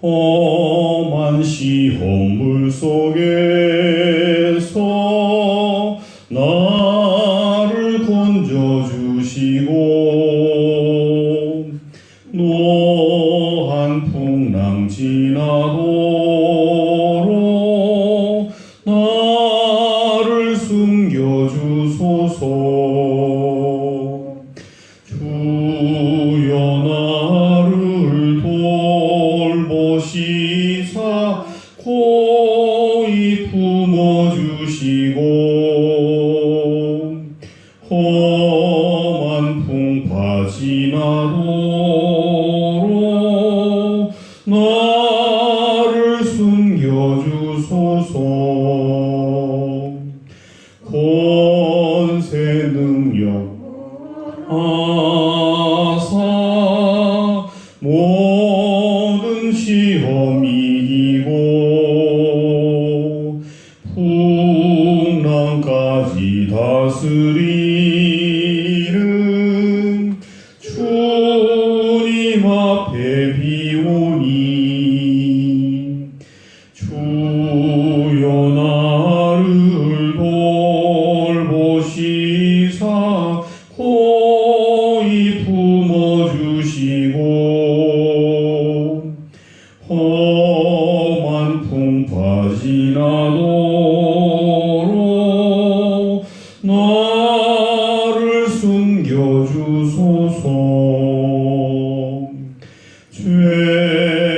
험한 시험 물속에서 나를 건져주시고 노한 풍랑 지나도록 나를 숨겨주소서. 주여 나를 돌보시사 고이 품어주시고 험한 풍파 지나도록 나를 숨겨주소서. 권세 능력 하사 모든 시험 이기고 풍랑까지 다스리는 주님 앞에 비오니 주여 나를 돌보시사 고이 품어주시고 험한 풍파 지나도록 나를 숨겨주소서.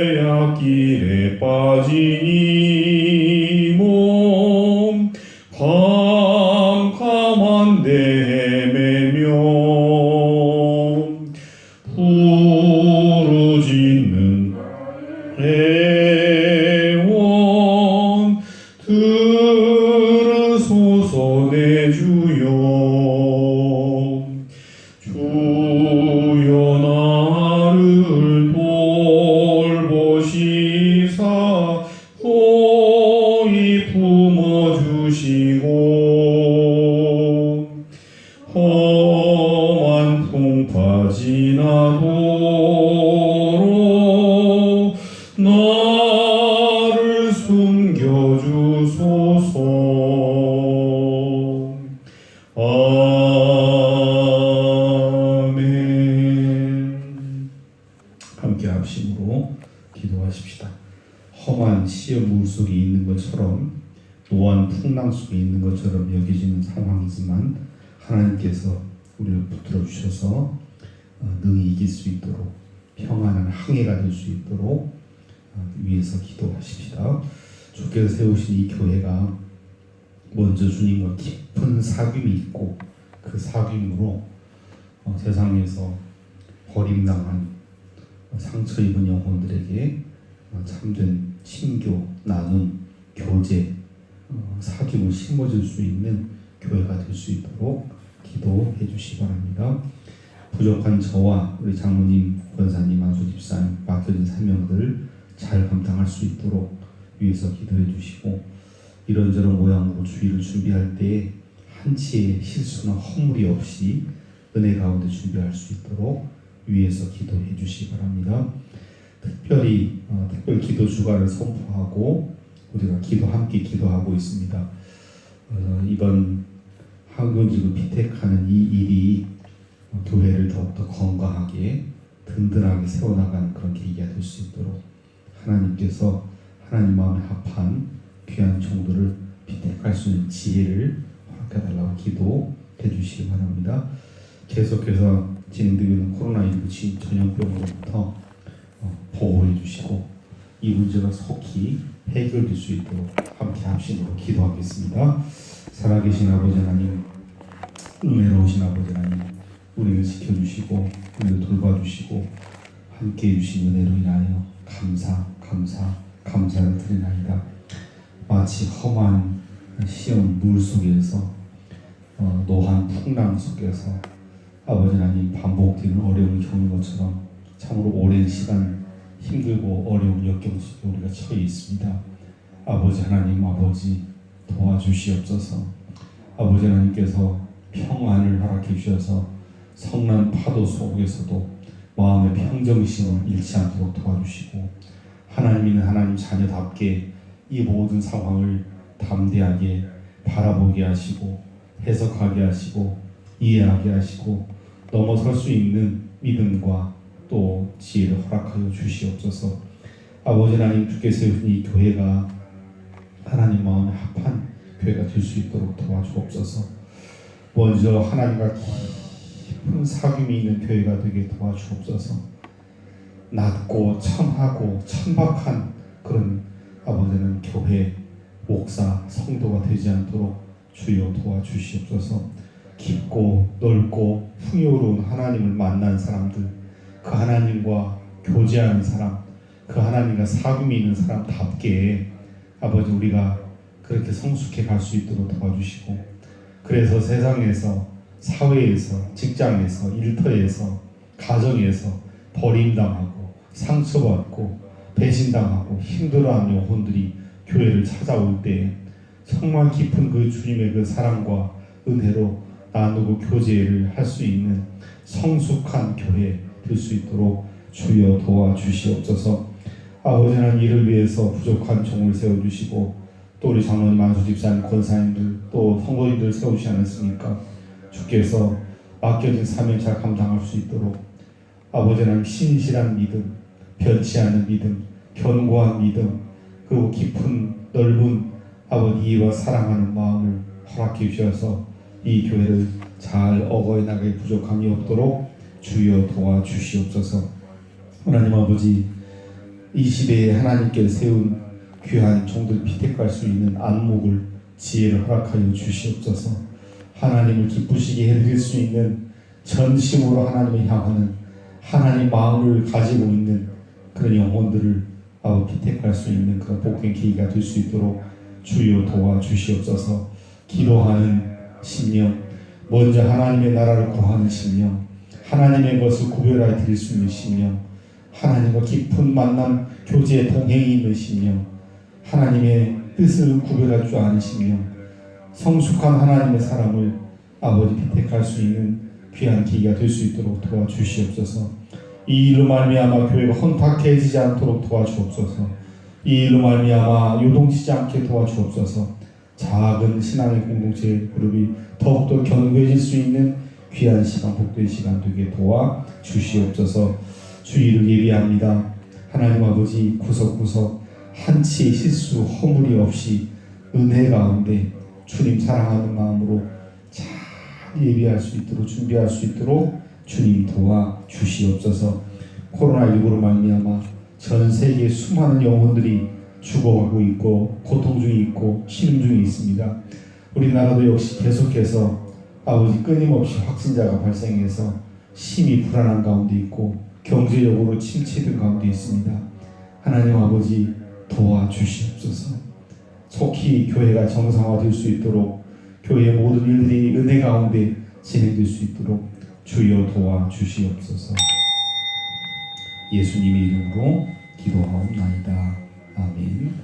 죄악길에 빠진 이 몸 캄캄한 데 헤매며 부르짖는 애원 들으소서. 내 주여 주여 나를 돌보시사 고이 품어주시고 험한 풍파 지나도록 나를 숨겨주소서. 아멘. 함께 합심으로 기도하십시다. 험한 시험 물속에 있는 것처럼 노한 풍랑 속에 있는 것처럼 여겨지는 상황이지만 하나님께서 우리를 붙들어 주셔서 능히 이길 수 있도록 평안한 항해가 될 수 있도록 위해서 기도하십시다. 주께서 세우신 이 교회가 먼저 주님과 깊은 사귐이 있고 그 사귐으로 세상에서 버림당한 상처 입은 영혼들에게 참된 친교, 나눔, 교제, 사귐을 심어줄 수 있는 교회가 될 수 있도록 기도해 주시기 바랍니다. 부족한 저와 우리 장로님, 권사님, 안수 집사님 맡겨진 사명들 잘 감당할 수 있도록 위해서 기도해 주시고 이런저런 모양으로 주일을 준비할 때에 한치의 실수나 허물이 없이 은혜 가운데 준비할 수 있도록 위해서 기도해 주시기 바랍니다. 특별히 특별 기도 주간을 선포하고 우리가 함께 기도하고 있습니다. 이번 한국지구 피택하는 이 일이 교회를 더욱더 건강하게 든든하게 세워나가는 그런 계기가 될 수 있도록 하나님께서 하나님 마음에 합한 귀한 종들을 피택할 수 있는 지혜를 허락해달라고 기도해 주시기 바랍니다. 계속해서 진행되고 있는 코로나19 전염병으로부터 보호해 주시고 이 문제가 속히 해결될 수 있도록 함께 합심으로 기도하겠습니다. 살아계신 아버지 하나님, 은혜로우신 아버지 하나님, 우리를 지켜주시고 우리를 돌봐주시고 함께해 주신 은혜로 인하여 감사를 드리나이다. 마치 험한 시험 물 속에서 노한 풍랑 속에서 아버지 하나님 반복되는 어려움을 겪는 것처럼 참으로 오랜 시간 힘들고 어려운 역경 속에 우리가 처해 있습니다. 아버지 하나님, 아버지 도와주시옵소서. 아버지 하나님께서 평안을 허락해 주셔서 성난 파도 속에서도 마음의 평정심을 잃지 않도록 도와주시고 하나님 있는 하나님 자녀답게 이 모든 상황을 담대하게 바라보게 하시고 해석하게 하시고 이해하게 하시고 넘어설 수 있는 믿음과 또 지혜를 허락하여 주시옵소서. 아버지 하나님, 주께서 세우신 이 교회가 하나님 마음에 합한 교회가 될 수 있도록 도와주옵소서. 먼저 하나님과 깊은 사귐이 있는 교회가 되게 도와주옵소서. 낮고 천하고 천박한 그런 아버지는 교회, 목사, 성도가 되지 않도록 주여 도와주시옵소서. 깊고 넓고 풍요로운 하나님을 만난 사람들, 그 하나님과 교제하는 사람, 그 하나님과 사귐이 있는 사람답게 아버지 우리가 그렇게 성숙해 갈 수 있도록 도와주시고, 그래서 세상에서, 사회에서, 직장에서, 일터에서, 가정에서 버림당하고 상처받고 배신당하고 힘들어하는 영혼들이 교회를 찾아올 때 정말 깊은 그 주님의 그 사랑과 은혜로 나누고 교제를 할 수 있는 성숙한 교회 될 수 있도록 주여 도와주시옵소서. 아버지 하나님, 이를 위해서 부족한 종을 세워주시고 또 우리 장로님, 만수 집사님, 권사님들 또 성도님들 세우시지 않았습니까? 주께서 맡겨진 사명 잘 감당할 수 있도록 아버지 하나님, 신실한 믿음, 변치 않은 믿음, 견고한 믿음, 그리고 깊은 넓은 아버지 이와 사랑하는 마음을 허락해 주셔서 이 교회를 잘 어거해 나가기 부족함이 없도록 주여 도와주시옵소서. 하나님 아버지, 이 시대에 하나님께 세운 귀한 종들 피택할 수 있는 안목을, 지혜를 허락하여 주시옵소서. 하나님을 기쁘시게 해드릴 수 있는 전심으로 하나님을 향하는 하나님 마음을 가지고 있는 그런 영혼들을 피택할 수 있는 그런 복된 기회가 될 수 있도록 주여 도와주시옵소서. 기도하는 심령, 먼저 하나님의 나라를 구하는 심령, 하나님의 것을 구별하여 드릴 수 있는 심령, 하나님과 깊은 만남, 교제, 동행이 있는 심령, 하나님의 뜻을 구별할 줄 아는 심령, 성숙한 하나님의 사람을 아버지 피택할 수 있는 귀한 기회가 될 수 있도록 도와주시옵소서. 이 일로 말미암아 교회가 혼탁해지지 않도록 도와주옵소서. 이 일로 말미암아 요동치지 않게 도와주옵소서. 작은 신앙의 공동체 그룹이 더욱더 견고해질 수 있는 귀한 시간, 복된 시간 되게 도와주시옵소서. 주의를 예비합니다. 하나님 아버지, 구석구석 한치의 실수, 허물이 없이 은혜 가운데 주님 사랑하는 마음으로 잘 예비할 수 있도록, 준비할 수 있도록 주님 도와주시옵소서. 코로나19로 말미암아 전 세계 수많은 영혼들이 죽어가고 있고 고통 중에 있고 신음 중에 있습니다. 우리나라도 역시 계속해서 아버지 끊임없이 확진자가 발생해서 심히 불안한 가운데 있고 경제적으로 침체된 가운데 있습니다. 하나님 아버지, 도와주시옵소서. 속히 교회가 정상화될 수 있도록, 교회의 모든 일들이 은혜 가운데 진행될 수 있도록 주여 도와주시옵소서. 예수님의 이름으로 기도하옵나이다. 아멘.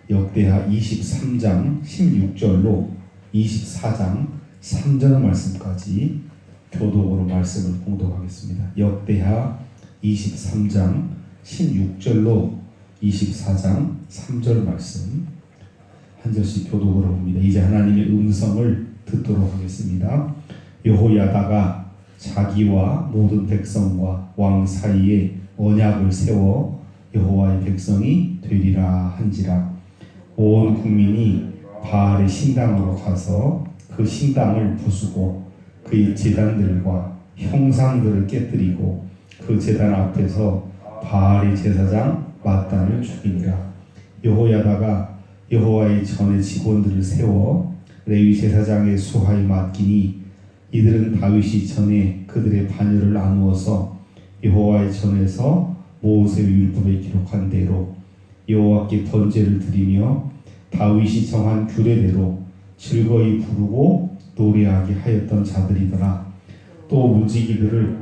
역대하 23장 16절로 24장 3절 말씀까지 교독으로 말씀을 봉독하겠습니다. 역대하 23장 16절로 24장 3절 말씀 한 절씩 교독으로 봅니다. 이제 하나님의 음성을 듣도록 하겠습니다. 여호야다가 자기와 모든 백성과 왕 사이에 언약을 세워 여호와의 백성이 되리라 한지라. 온 국민이 바알의 신당으로 가서 그 신당을 부수고 그의 제단들과 형상들을 깨뜨리고 그 제단 앞에서 바알의 제사장 mat단을 죽이니라. 여호야다가 여호와의 전의 직원들을 세워 레위 제사장의 수하에 맡기니 이들은 다윗이 전에 그들의 반열을 나누어서 여호와의 전에서 모세의 율법에 기록한 대로 여호와께 번제를 드리며 다윗이 정한 규례대로 즐거이 부르고 노래하게 하였던 자들이더라. 또 무지기들을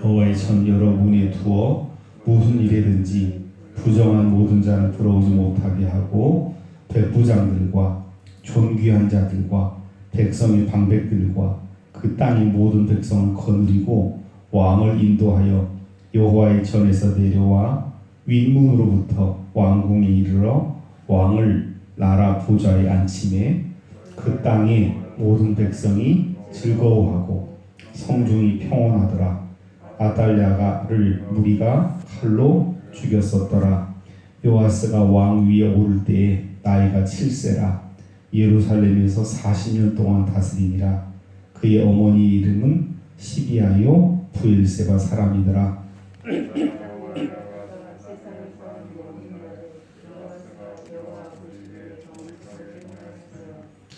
여호와의 전 여러 문에 두어 무슨 일에든지 부정한 모든 자는 들어오지 못하게 하고 백부장들과 존귀한 자들과 백성의 방백들과 그 그 땅의 모든 백성을 거느리고 왕을 인도하여 여호와의 전에서 내려와 윗문으로부터 왕궁에 이르러 왕을 나라 보좌에 앉히매 그 땅의 모든 백성이 즐거워하고 성중이 평온하더라. 아달랴를 무리가 칼로 죽였었더라. 요아스가 왕 위에 오를 때에 나이가 7세라. 예루살렘에서 40년 동안 다스리니라. 그의 어머니 이름은 시비아요 부엘세바 사람이더라.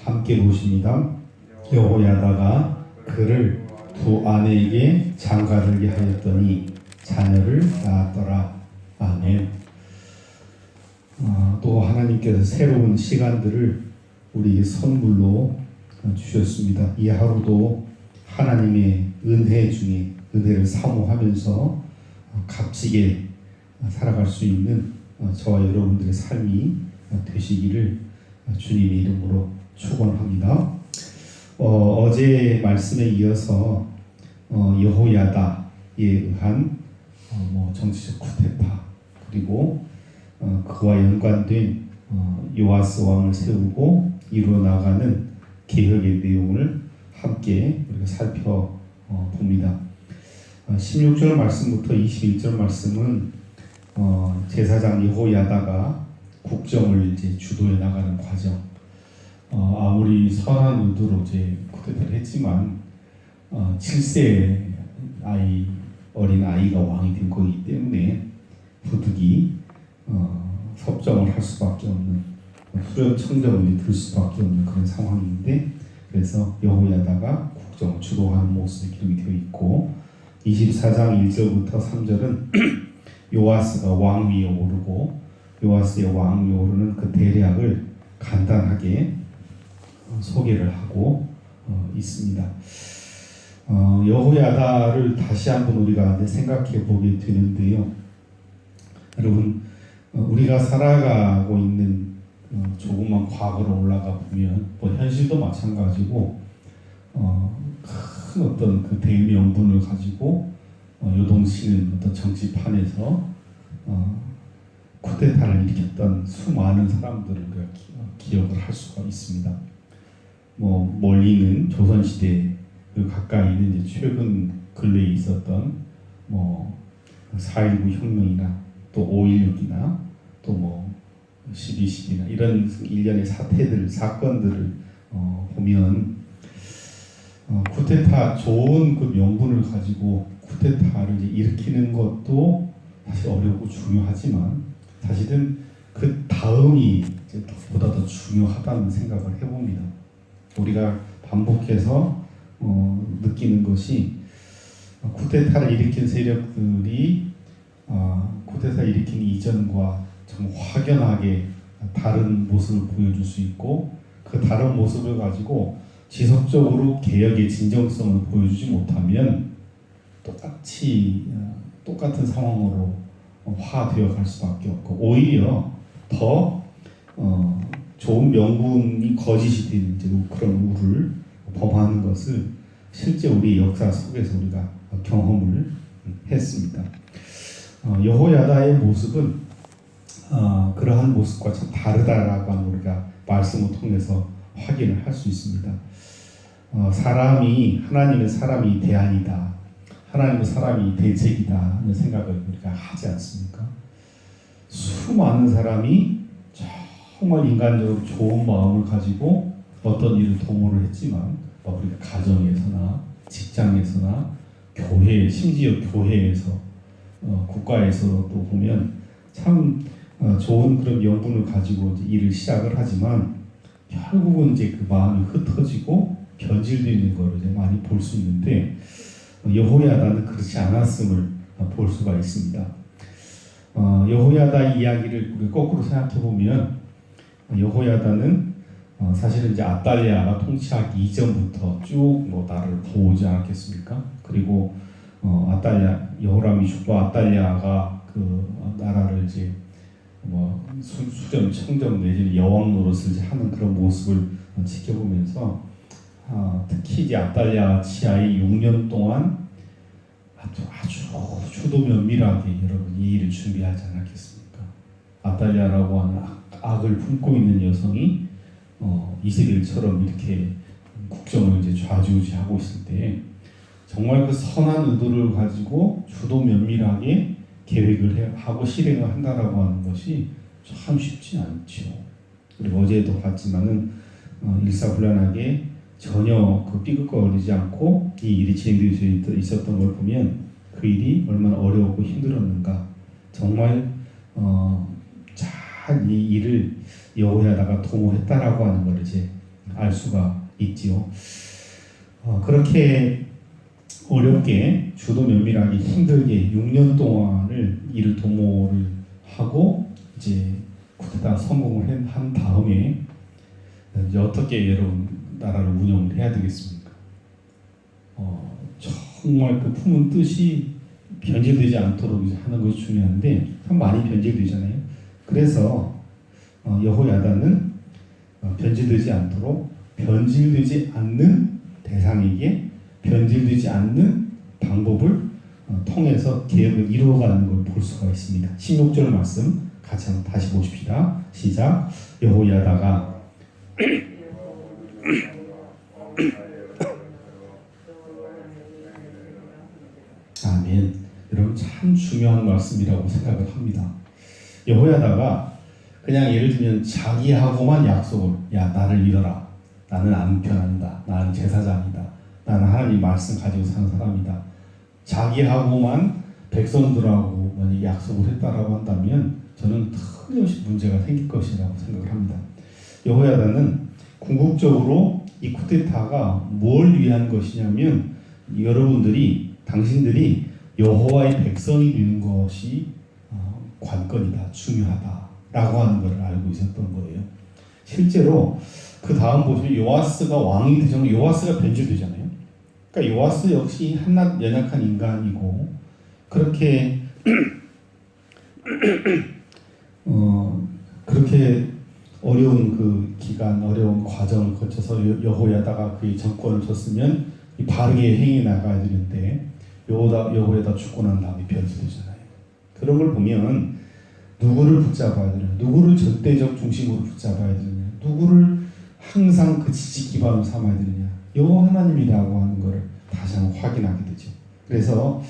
함께 보십니다. 여호야다가 그를 두 아내에게 장가들게 하였더니 자녀를 낳았더라. 아멘. 또 하나님께서 새로운 시간들을 우리 선물로 주셨습니다. 이 하루도 하나님의 은혜 중에 은혜를 사모하면서 값지게 살아갈 수 있는 저와 여러분들의 삶이 되시기를 주님의 이름으로 축원합니다. 어제 말씀에 이어서 여호야다에 의한 정치적 쿠데타 그리고 그와 연관된 요아스 왕을 세우고 이루어 나가는 개혁의 내용을 함께 우리가 살펴봅니다. 16절 말씀부터 21절 말씀은 제사장 여호야다가 국정을 이제 주도해 나가는 과정. 아무리 선한 의도로 이제 쿠데타를 했지만 7세 어린 아이가 왕이 된 거기 때문에 부득이 섭정을 할 수밖에 없는 후련 청정을 들 수밖에 없는 그런 상황인데 그래서 여호야다가 국정을 주도하는 모습이 기록이 되어 있고 24장 1절부터 3절은 요아스가 왕 위에 오르고 요아스의 왕 위에 오르는 그 대략을 간단하게 소개를 하고 있습니다. 여호야다를 다시 한번 우리가 생각해 보게 되는데요. 여러분 우리가 살아가고 있는 조금만 과거로 올라가 보면 현실도 마찬가지고 큰 어떤 그 대명분을 가지고 요동치는 어떤 정치판에서 쿠데타를 일으켰던 수많은 사람들을 우리가 기억을 할 수가 있습니다. 멀리는 조선시대 그리고 가까이는 이제 최근 근래에 있었던 4.19 혁명이나 또 5.16이나 또 12.12나 이런 일련의 사건들을 보면 쿠데타 좋은 그 명분을 가지고 쿠데타를 이제 일으키는 것도 사실 어렵고 중요하지만 사실은 그 다음이 이제 보다 더 중요하다는 생각을 해봅니다. 우리가 반복해서 느끼는 것이 쿠데타를 일으킨 세력들이 쿠데타 일으킨 이전과 좀 확연하게 다른 모습을 보여줄 수 있고 그 다른 모습을 가지고 지속적으로 개혁의 진정성을 보여주지 못하면 똑같은 상황으로 화되어 갈 수밖에 없고 오히려 더 좋은 명분이 거짓이 되는 그런 우를 범하는 것을 실제 우리 역사 속에서 우리가 경험을 했습니다. 여호야다의 모습은 그러한 모습과 참 다르다라고 우리가 말씀을 통해서 확인을 할 수 있습니다. 하나님은 사람이 대안이다. 하나님은 사람이 대책이다 하는 생각을 우리가 하지 않습니까? 수많은 사람이 정말 인간적으로 좋은 마음을 가지고 어떤 일을 도모를 했지만 우리가 가정에서나 직장에서나 교회, 심지어 교회에서 국가에서도 보면 참 좋은 그런 명분을 가지고 이제 일을 시작을 하지만 결국은 이제 그 마음이 흩어지고 변질되는 것을 이제 많이 볼 수 있는데 여호야다는 그렇지 않았음을 볼 수가 있습니다. 여호야다 이야기를 우리 거꾸로 생각해 보면 여호야다는 사실은 이제 아달랴가 통치하기 이전부터 쭉 나라를 보지 않았겠습니까? 그리고 여호람이 죽고 아달랴가 그 나라를 이제 수점, 청정 내지는 여왕 노릇을 하는 그런 모습을 지켜보면서 특히 이제 압달랴 치하의 6년 동안 아주 주도 면밀하게 여러분 이 일을 준비하지 않았겠습니까? 압달랴라고 하는 악을 품고 있는 여성이 이세벨처럼 이렇게 국정을 이제 좌지우지하고 있을 때 정말 그 선한 의도를 가지고 주도 면밀하게 계획을 하고 실행을 한다라고 하는 것이 참 쉽지 않죠. 그리고 어제도 봤지만은 일사불란하게 전혀 그 삐걱거리지 않고 이 일이 진행되어 있었던 걸 보면 그 일이 얼마나 어려웠고 힘들었는가. 정말 잘 이 일을 여호야다가 도모했다라고 하는 걸 이제 알 수가 있지요. 그렇게 어렵게 주도 면밀하게 힘들게 6년 동안을 이를 도모를 하고 이제 쿠데타 성공을 한 다음에 이제 어떻게 여러분 나라를 운영을 해야 되겠습니까? 정말 그 품은 뜻이 변질되지 않도록 이제 하는 것이 중요한데 참 많이 변질되잖아요. 그래서 여호야다는 변질되지 않도록 변질되지 않는 대상에게 변질되지 않는 방법을 통해서 계획을 이루어가는 걸 볼 수가 있습니다. 16절 말씀 같이 한번 다시 보십시다. 시작. 여호야다가 아멘. 여러분 참 중요한 말씀이라고 생각을 합니다. 여호야다가 그냥 예를 들면 자기하고만 약속을 야 나를 믿어라. 나는 안 변한다. 나는 제사장이다. 나는 하나님 말씀 가지고 사는 사람이다. 자기하고만 백성들하고 만약 약속을 했다라고 한다면 저는 틀림없이 문제가 생길 것이라고 생각을 합니다. 여호야다는 궁극적으로 이 쿠데타가 뭘 위한 것이냐면 여러분들이 당신들이 여호와의 백성이 되는 것이 관건이다, 중요하다라고 하는 것을 알고 있었던 거예요. 실제로 그 다음 보시면 요아스가 왕이 되잖아요. 요아스가 변질되잖아요. 그러니까 요아스 역시 한낱 연약한 인간이고 그렇게 그렇게 어려운 그 기간, 어려운 과정을 거쳐서 여호야다가 그의 정권을 줬으면 바르게 행해 나가야 되는데 여호야다 죽고 난 다음에 변질되잖아요. 그런 걸 보면 누구를 붙잡아야 되냐, 누구를 절대적 중심으로 붙잡아야 되느냐, 누구를 항상 그 지지 기반으로 삼아야 되느냐, 여호와 하나님이라고 하는 것을 다시 한번 확인하게 되죠. 그래서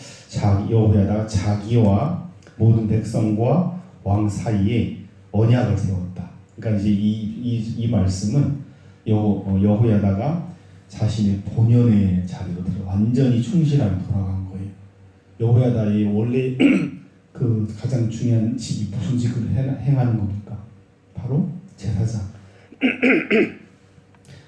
여호야다가 자기와 모든 백성과 왕 사이에 언약을 세웠다. 그러니까 이제 이 말씀은 여호야다가 자신의 본연의 자리로 들어 완전히 충실하게 돌아간 거예요. 여호야다의 원래 그 가장 중요한 직이 무슨 직을 행하는 겁니까? 바로 제사장.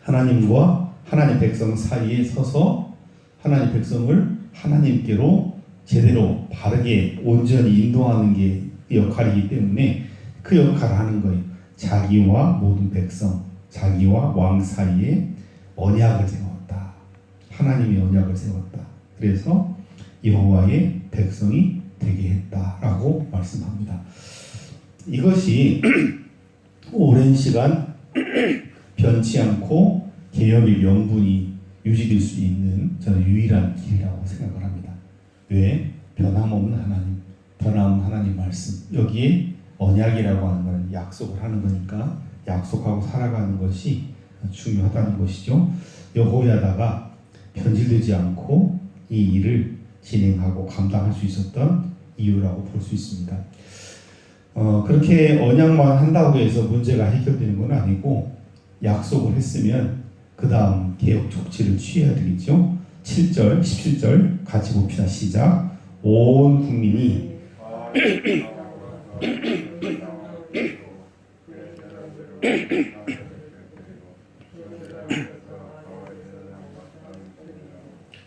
하나님과 하나님 백성 사이에 서서 하나님 백성을 하나님께로 제대로 바르게 온전히 인도하는 게 역할이기 때문에 그 역할을 하는 거예요. 자기와 모든 백성, 자기와 왕 사이에 언약을 세웠다. 하나님의 언약을 세웠다. 그래서 여호와의 백성이 되게 했다라고 말씀합니다. 이것이 오랜 시간 변치 않고 계명의 명분이 유지될 수 있는 저는 유일한 길이라고 생각을 합니다. 왜? 변함없는 하나님, 변함없는 하나님 말씀. 여기에 언약이라고 하는 것은 약속을 하는 거니까 약속하고 살아가는 것이 중요하다는 것이죠. 여호야다가 변질되지 않고 이 일을 진행하고 감당할 수 있었던 이유라고 볼 수 있습니다. 그렇게 언약만 한다고 해서 문제가 해결되는 건 아니고 약속을 했으면 그 다음 개혁 조치를 취해야 되겠죠. 7절, 17절 같이 봅시다. 시작. 온 국민이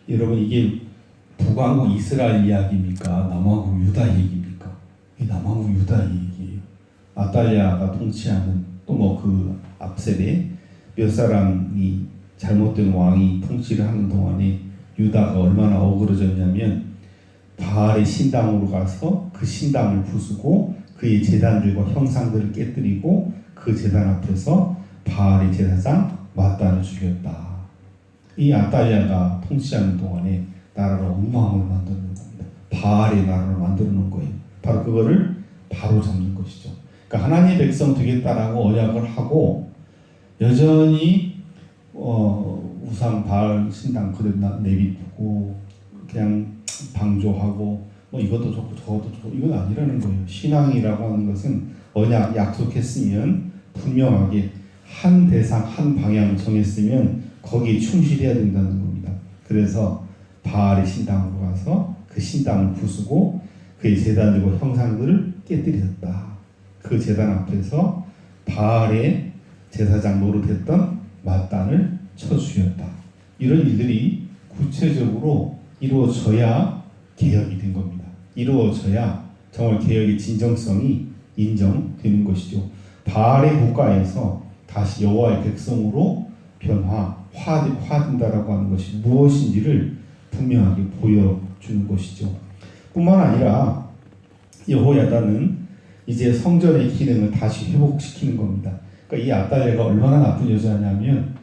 여러분 이게 북왕국 이스라엘 이야기입니까? 남왕국 유다 얘기입니까? 이 남왕국 유다 얘기예요. 아달랴가 통치하는 또 뭐 그 앞세대 몇 사람이 잘못된 왕이 통치를 하는 동안에 유다가 얼마나 어그러졌냐면 바알의 신당으로 가서 그 신당을 부수고 그의 제단들과 형상들을 깨뜨리고 그 제단 앞에서 바알의 제사장 맏단을 죽였다. 이 아달랴가 통치하는 동안에 나라를 엉망으로 만드는 겁니다. 바알의 나라를 만들어 놓은 거예요. 바로 그거를 바로 잡는 것이죠. 그러니까 하나님의 백성 되겠다라고 언약을 하고 여전히 우상 바알 신당 그대로 내비두고 그냥 방조하고 뭐 이것도 좋고 저것도 좋고 이건 아니라는 거예요. 신앙이라고 하는 것은 언약 약속했으면 분명하게 한 대상 한 방향 정했으면 거기에 충실해야 된다는 겁니다. 그래서 바알의 신당으로 가서 그 신당을 부수고 그의 제단들과 형상들을 깨뜨렸다. 그 제단 앞에서 바알의 제사장 노릇했던 마단을 쳐주었다. 이런 일들이 구체적으로 이루어져야 개혁이 된 겁니다. 이루어져야 정말 개혁의 진정성이 인정되는 것이죠. 바알의 국가에서 다시 여호와의 백성으로 화된다라고 하는 것이 무엇인지를 분명하게 보여주는 것이죠. 뿐만 아니라 여호야다는 이제 성전의 기능을 다시 회복시키는 겁니다. 그러니까 이 아달랴가 얼마나 나쁜 여자냐면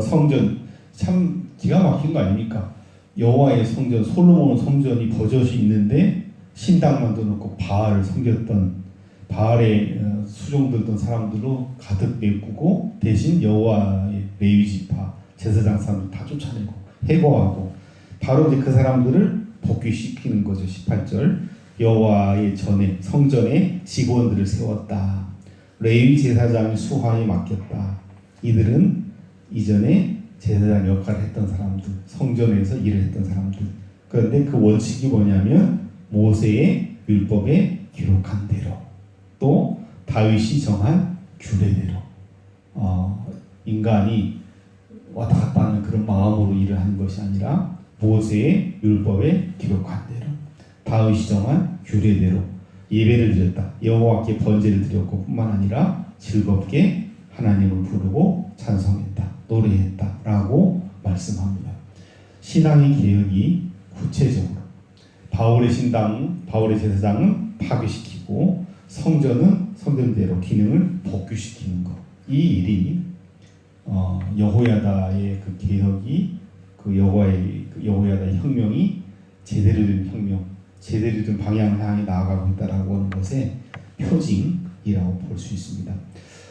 성전 참 기가 막힌 거 아닙니까? 여호와의 성전 솔로몬 성전이 버젓이 있는데 신당 만들어놓고 바알을 섬겼던 바알의 수종 들던 사람들로 가득 메꾸고 대신 여호와의 레위 지파 제사장 사람들 다 쫓아내고 해고하고 바로 이제 그 사람들을 복귀시키는 거죠. 18절 여호와의 전에 성전에 직원들을 세웠다. 레위 제사장이 수하에 맡겼다. 이들은 이전에 제사장 역할을 했던 사람들, 성전에서 일을 했던 사람들. 그런데 그 원칙이 뭐냐면 모세의 율법에 기록한 대로 또 다윗이 정한 규례대로 인간이 왔다 갔다 하는 그런 마음으로 일을 하는 것이 아니라 모세의 율법에 기록한 대로 다윗이 정한 규례대로 예배를 드렸다. 여호와께 번제를 드렸고 뿐만 아니라 즐겁게 하나님을 부르고 찬송했다. 노래했다. 라고 말씀합니다. 신앙의 개혁이 구체적으로 바울의 제사장은 파괴시키고 성전은 성전대로 기능을 복귀시키는 것. 이 일이 여호야다의 그 개혁이 여호야다의 혁명이 제대로 된 혁명, 제대로 된 방향을 향해 나아가고 있다라고 하는 것의 표징이라고 볼 수 있습니다.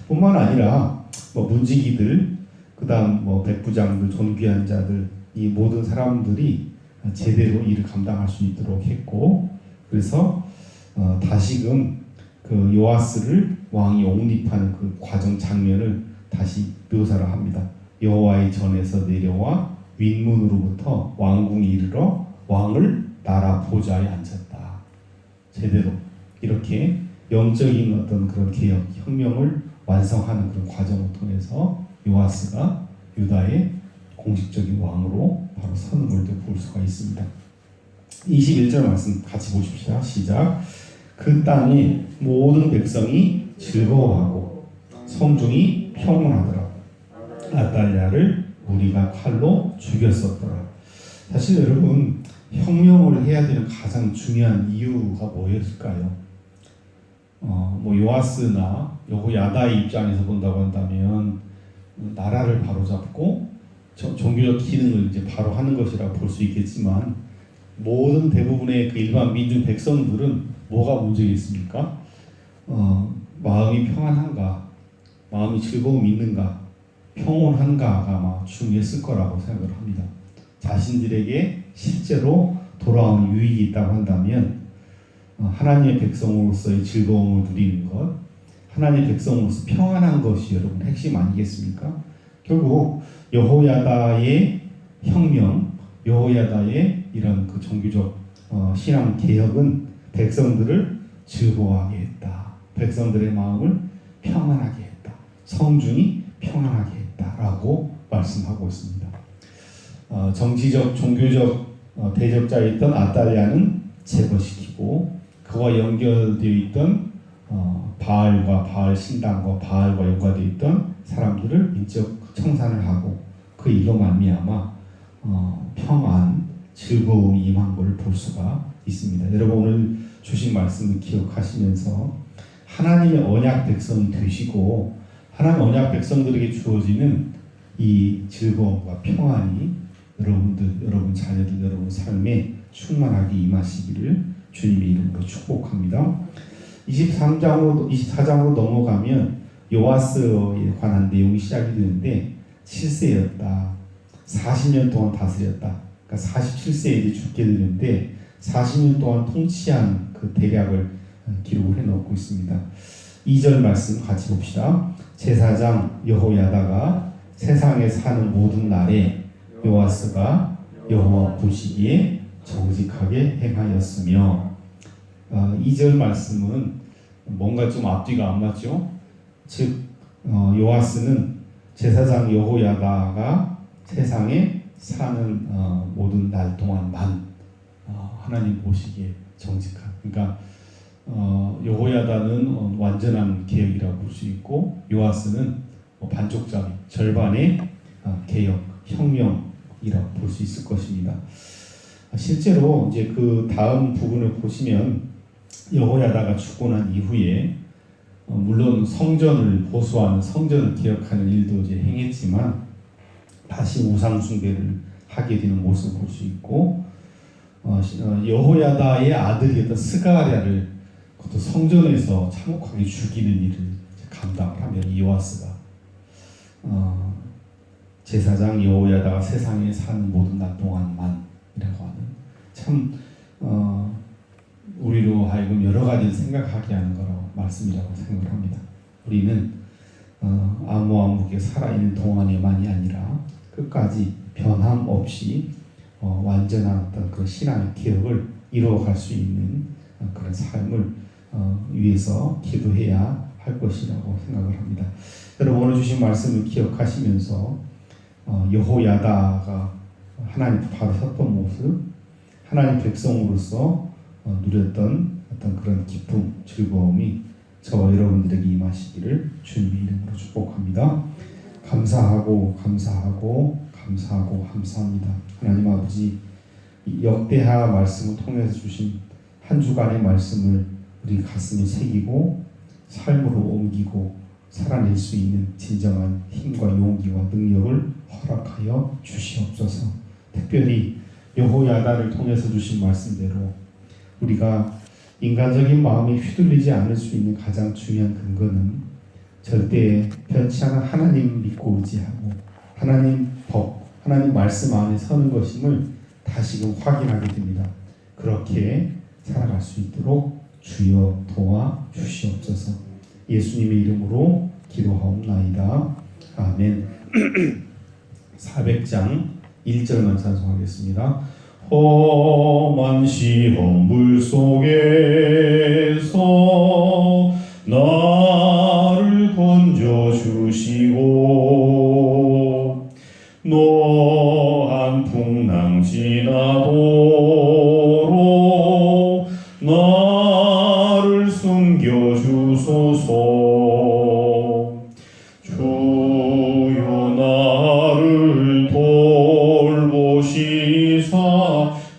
뿐만 아니라 문지기들, 그다음 백부장들, 존귀한 자들, 이 모든 사람들이 제대로 일을 감당할 수 있도록 했고, 그래서 다시금 그 요아스를 왕이 옹립하는 그 과정 장면을 다시 묘사를 합니다. 여호와의 전에서 내려와 윗문으로부터 왕궁에 이르러 왕을 나라 보좌에 앉혔다. 제대로 이렇게 영적인 어떤 그런 개혁, 혁명을 완성하는 그런 과정을 통해서 요아스가 유다의 공식적인 왕으로 바로 서는 걸 볼 수가 있습니다. 21절 말씀 같이 보십시다. 시작. 그 땅에 모든 백성이 즐거워하고 성중이 평온하더라. 아달랴를 우리가 칼로 죽였었더라. 사실 여러분, 혁명을 해야 되는 가장 중요한 이유가 뭐였을까요? 요아스나 여호야다의 입장에서 본다고 한다면 나라를 바로잡고 종교적 기능을 이제 바로 하는 것이라고 볼 수 있겠지만, 모든 대부분의 그 일반 민중 백성들은 뭐가 문제겠습니까? 마음이 평안한가, 마음이 즐거움이 있는가, 평온한가가 아마 중요했을 거라고 생각을 합니다. 자신들에게 실제로 돌아오는 유익이 있다고 한다면 하나님의 백성으로서의 즐거움을 누리는 것, 하나님의 백성으로서 평안한 것이 여러분 핵심 아니겠습니까? 결국 여호야다의 혁명, 여호야다의 이런 그 종교적 신앙 개혁은 백성들을 즐거워하게 했다. 백성들의 마음을 평안하게 했다. 성중이 평안하게 했다라고 말씀하고 있습니다. 정치적, 종교적 대적자였던 아달랴는 제거시키고 그와 연결되어 있던 바알과 바알 신당과 바알과 연관되어 있던 사람들을 인적 청산을 하고 그 일로 말미암아 평안, 즐거움이 임한 것을 볼 수가 있습니다. 여러분 오늘 주신 말씀을 기억하시면서 하나님의 언약 백성이 되시고 하나님 언약 백성들에게 주어지는 이 즐거움과 평안이 여러분 자녀들, 여러분 삶에 충만하게 임하시기를 주님의 이름으로 축복합니다. 24장으로 넘어가면 요아스에 관한 내용이 시작이 되는데 7세였다. 40년 동안 다스렸다. 그러니까 47세에 죽게 되는데 40년 동안 통치한 그 대략을 기록을 해놓고 있습니다. 2절 말씀 같이 봅시다. 제사장 여호야다가 세상에 사는 모든 날에 요아스가 여호와 보시기에 정직하게 행하였으며 2절 말씀은 뭔가 좀 앞뒤가 안 맞죠? 즉 요아스는 제사장 여호야다가 세상에 사는 모든 날 동안만 하나님 보시기에 정직한, 그러니까 여호야다는 완전한 개혁이라고 볼 수 있고 요아스는 반쪽짜리 절반의 개혁, 혁명이라고 볼 수 있을 것입니다. 실제로 이제 그 다음 부분을 보시면 여호야다가 죽고 난 이후에 물론 성전을 보수하는, 성전을 개혁하는 일도 이제 행했지만 다시 우상 숭배를 하게 되는 모습을 볼 수 있고 여호야다의 아들이었던 스가랴를 그것도 성전에서 참혹하게 죽이는 일을 감당을 하며 요아스가 제사장 여호야다가 세상에 사는 모든 날 동안만이라고 하는 참 우리로 하여금 여러 가지를 생각하게 하는 거라고 말씀이라고 생각을 합니다. 우리는 아무게 살아있는 동안에만이 아니라 끝까지 변함없이 완전한 어떤 그 신앙의 개혁을 이루어갈 수 있는 그런 삶을 위해서 기도해야 할 것이라고 생각을 합니다. 여러분 오늘 주신 말씀을 기억하시면서 여호야다가 하나님 바로 섰던 모습, 하나님 백성으로서 누렸던 어떤 그런 기쁨, 즐거움이 저와 여러분들에게 임하시기를 주님의 이름으로 축복합니다. 감사하고 감사합니다. 하나님 아버지, 역대하 말씀을 통해서 주신 한 주간의 말씀을 우리 가슴에 새기고 삶으로 옮기고 살아낼 수 있는 진정한 힘과 용기와 능력을 허락하여 주시옵소서. 특별히 여호야다를 통해서 주신 말씀대로 우리가 인간적인 마음이 휘둘리지 않을 수 있는 가장 중요한 근거는 절대 변치 않은 하나님 믿고 의지하고 하나님 법, 하나님 말씀 안에 서는 것임을 다시금 확인하게 됩니다. 그렇게 살아갈 수 있도록 주여 도와 주시옵소서. 예수님의 이름으로 기도하옵나이다. 아멘. 400장 1절만 찬송하겠습니다. 험한 시험 물속에서 나를 건져주시고 노한 풍랑 지나도록 나를 숨겨주소서. 주여 나를 돌보시사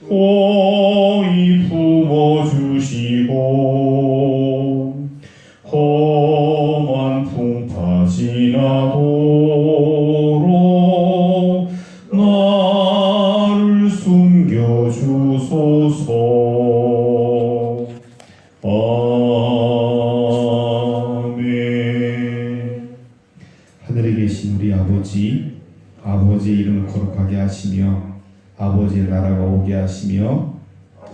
고이 품어주시고 험한 풍파 지나도록 나를 숨겨주소서. 아멘. 하늘에 계신 우리 아버지, 아버지의 이름을 거룩하게 하시며 아버지의 나라가 오게 하시며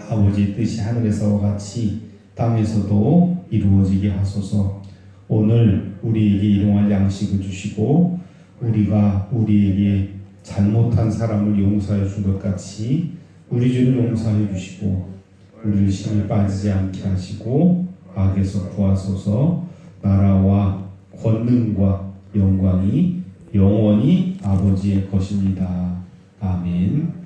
아버지의 뜻이 하늘에서와 같이 땅에서도 이루어지게 하소서. 오늘 우리에게 일용할 양식을 주시고 우리가 우리에게 잘못한 사람을 용서해 준 것 같이 우리 죄를 용서해 주시고 우리를 시험에 빠지지 않게 하시고 악에서 구하소서. 나라와 권능과 영광이 영원히 아버지의 것입니다. 아멘.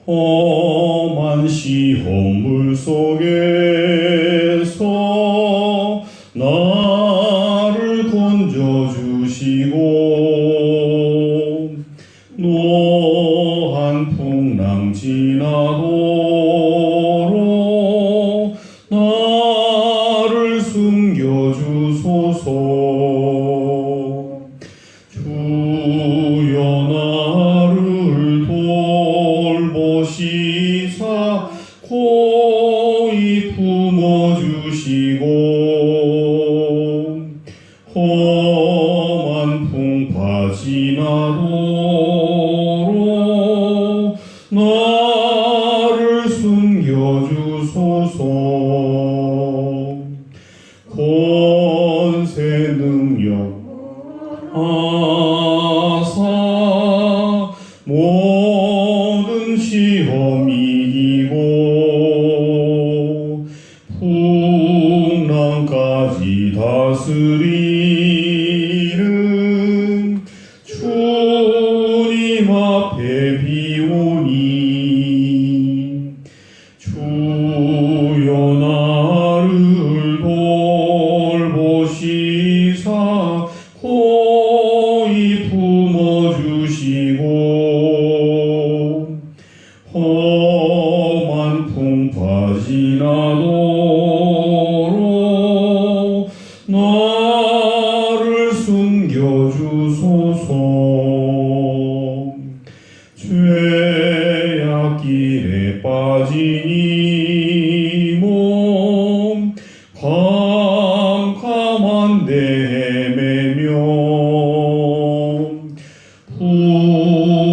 험한 시험물 속에서 나를 건져주시고 노한 풍랑 지나도록 나를 숨겨주소서. 주여 나를 돌보시사 고이 품어주시고 험한 풍파 지나도록 나를 숨겨주소서. 권세 능력 아사 모든 시험 이기고 풍랑까지 다스리는 주님 앞에 비오니 주여 나를 돌보시사 고이 품어주시고 험한 풍파 지나도록 나를 숨겨주소서. 죄악길에 빠진 이 몸 캄캄한 데 헤매며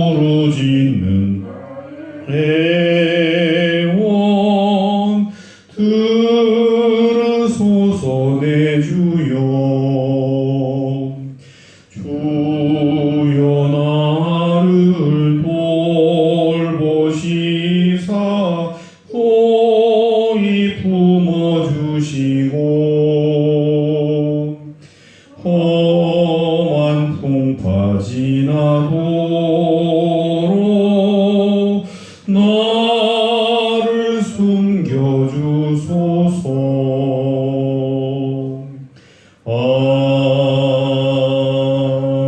부르짖는 애원 들으소서. 내 주여 주여 나를 돌보시사 고이 품어주시고 험한 풍파 지나도록 나를 숨겨주소서.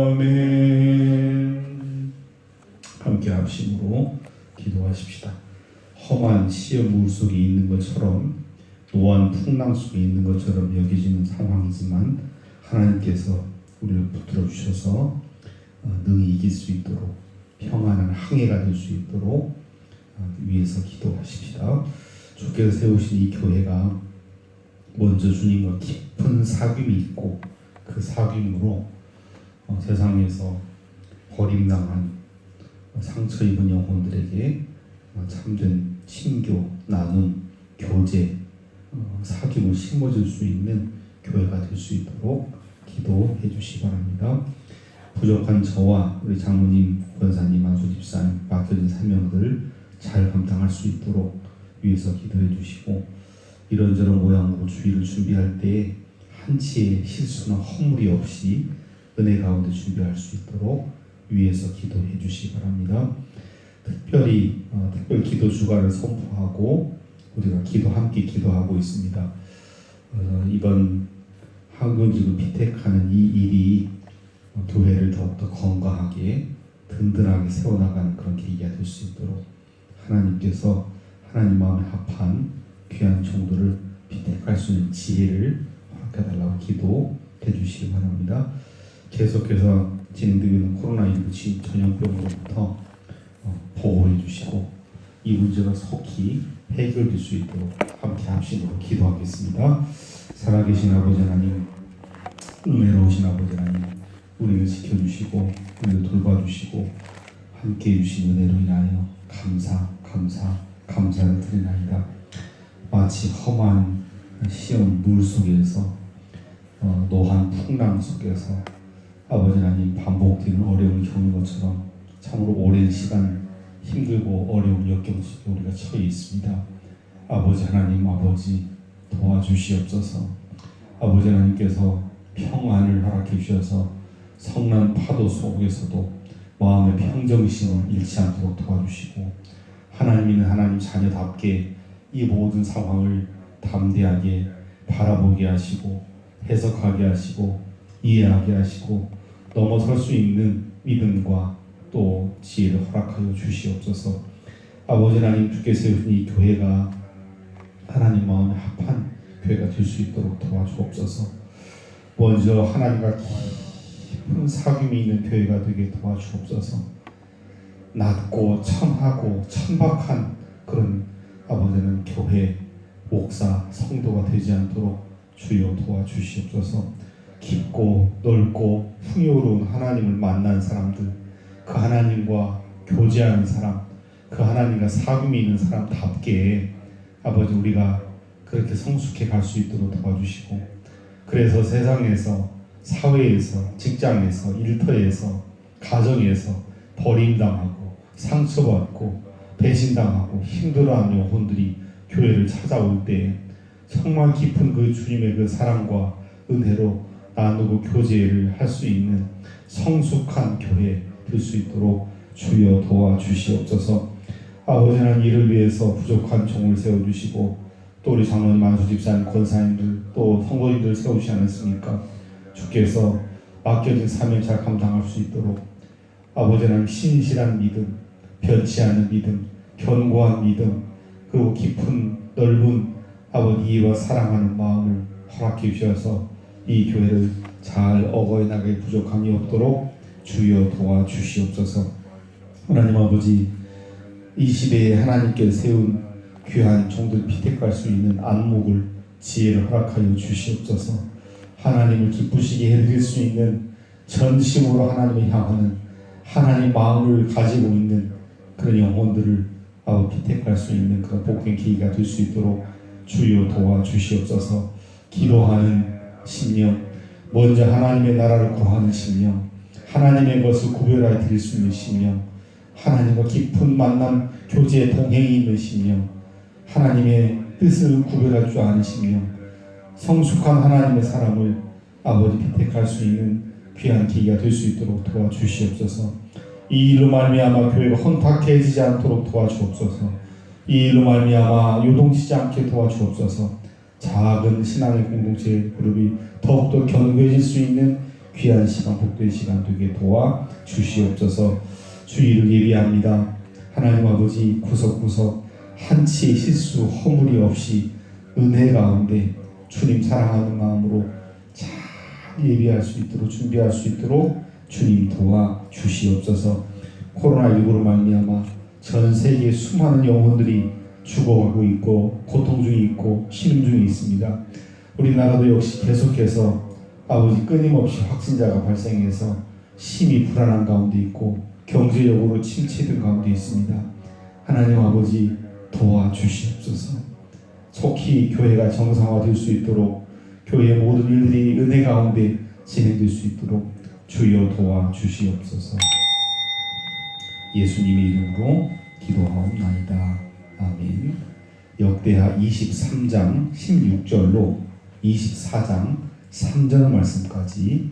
아멘. 함께 합심으로 기도하십시다. 험한 시험 물 속에 있는 것처럼 노한 풍랑 속에 있는 것처럼 여겨지는 상황이지만 하나님께서 우리를 붙들어 주셔서 능히 이길 수 있도록 평안한 항해가 될 수 있도록 위해서 기도하십시다. 주께서 세우신 이 교회가 먼저 주님과 깊은 사귐이 있고 그 사귐으로 세상에서 버림당한 상처 입은 영혼들에게 참된 친교, 나눔, 교제, 사귐을 심어줄 수 있는 교회가 될 수 있도록 기도해 주시기 바랍니다. 부족한 저와 우리 장로님, 권사님, 안수 집사님 맡겨진 사명들 잘 감당할 수 있도록 위해서 기도해 주시고 이런저런 모양으로 주일을 준비할 때에 한치의 실수나 허물이 없이 은혜 가운데 준비할 수 있도록 위해서 기도해 주시기 바랍니다. 특별히 특별 기도 주간을 선포하고 우리가 함께 기도하고 있습니다. 이번 한국지구 피택하는 이 일이 교회를 더욱더 건강하게 든든하게 세워나가는 그런 계기가 될 수 있도록 하나님께서 하나님 마음에 합한 귀한 종들을 피택할 수 있는 지혜를 허락해달라고 기도해 주시기 바랍니다. 계속해서 진행되고 있는 코로나19 전염병으로부터 보호해 주시고 이 문제가 속히 해결될 수 있도록 함께 합심으로 기도하겠습니다. 살아계신 아버지 하나님, 은혜로우신 아버지 하나님, 우리를 지켜주시고 우리를 돌봐주시고 함께해 주신 은혜로 인하여 감사를 드리나이다. 마치 험한 시험 물 속에서 노한 풍랑 속에서 아버지 하나님 반복되는 어려움을 겪는 것처럼 참으로 오랜 시간 힘들고 어려운 역경 속에 우리가 처해 있습니다. 아버지 하나님, 아버지 도와주시옵소서. 아버지 하나님께서 평안을 허락해 주셔서 성난 파도 속에서도 마음의 평정심을 잃지 않도록 도와주시고 하나님 있는 하나님 자녀답게 이 모든 상황을 담대하게 바라보게 하시고 해석하게 하시고 이해하게 하시고 넘어설 수 있는 믿음과 또 지혜를 허락하여 주시옵소서. 아버지 하나님, 주께 세우신 이 교회가 하나님 마음에 합한 교회가 될 수 있도록 도와주옵소서. 먼저 하나님과 깊은 사귐이 있는 교회가 되게 도와주옵소서. 낮고 천하고 천박한 그런 아버지는 교회, 목사, 성도가 되지 않도록 주여 도와주시옵소서. 깊고 넓고 풍요로운 하나님을 만난 사람들, 그 하나님과 교제하는 사람, 그 하나님과 사귐이 있는 사람답게 아버지 우리가 그렇게 성숙해 갈 수 있도록 도와주시고, 그래서 세상에서, 사회에서, 직장에서, 일터에서, 가정에서 버림당하고 상처받고 배신당하고 힘들어하는 영혼들이 교회를 찾아올 때 정말 깊은 그 주님의 그 사랑과 은혜로 나누고 교제를 할 수 있는 성숙한 교회 될 수 있도록 주여 도와주시옵소서. 아버지 하나님, 이를 위해서 부족한 종을 세워주시고 또 우리 장로님, 안수 집사님, 권사님들 또 성도님들 세우시지 않았습니까? 주께서 맡겨진 사명 잘 감당할 수 있도록 아버지 하나님, 신실한 믿음, 변치 않은 믿음, 견고한 믿음, 그리고 깊은 넓은 아버지 이해와 사랑하는 마음을 허락해 주셔서 이 교회를 잘 어거해 나가기 부족함이 없도록 주여 도와주시옵소서. 하나님 아버지, 이 시대에 하나님께 세운 귀한 종들 피택할 수 있는 안목을, 지혜를 허락하여 주시옵소서. 하나님을 기쁘시게 해드릴 수 있는 전심으로 하나님을 향하는 하나님 마음을 가지고 있는 그런 영혼들을 피택할 수 있는 그런 복된 계기가 될 수 있도록 주여 도와주시옵소서. 기도하는 심령, 먼저 하나님의 나라를 구하는 심령, 하나님의 것을 구별하여 드릴 수 있는 심령, 하나님과 깊은 만남, 교제, 동행이 있는 심령, 하나님의 뜻을 구별할 줄 아는 심령, 성숙한 하나님의 사람을 아버지 피택할 수 있는 귀한 계기가 될 수 있도록 도와주시옵소서. 이 일로 말미암아 교회가 혼탁해지지 않도록 도와주옵소서. 이 일로 말미암아 요동치지 않게 도와주옵소서. 작은 신앙의 공동체 그룹이 더욱더 견고해질 수 있는 귀한 시간, 복된 시간 되게 도와주시옵소서. 주의를 예비합니다. 하나님 아버지, 구석구석 한치의 실수, 허물이 없이 은혜 가운데 주님 사랑하는 마음으로 잘 예비할 수 있도록, 준비할 수 있도록 주님 도와주시옵소서. 코로나19로 말미암아 전 세계 수많은 영혼들이 죽어가고 있고 고통 중에 있고 신음 중에 있습니다. 우리나라도 역시 계속해서 아버지 끊임없이 확진자가 발생해서 심히 불안한 가운데 있고 경제적으로 침체된 가운데 있습니다. 하나님 아버지, 도와주시옵소서. 속히 교회가 정상화될 수 있도록, 교회의 모든 일들이 은혜 가운데 진행될 수 있도록 주여 도와주시옵소서. 예수님의 이름으로 기도하옵나이다. 아멘. 역대하 23장 16절로 24장 3절 말씀까지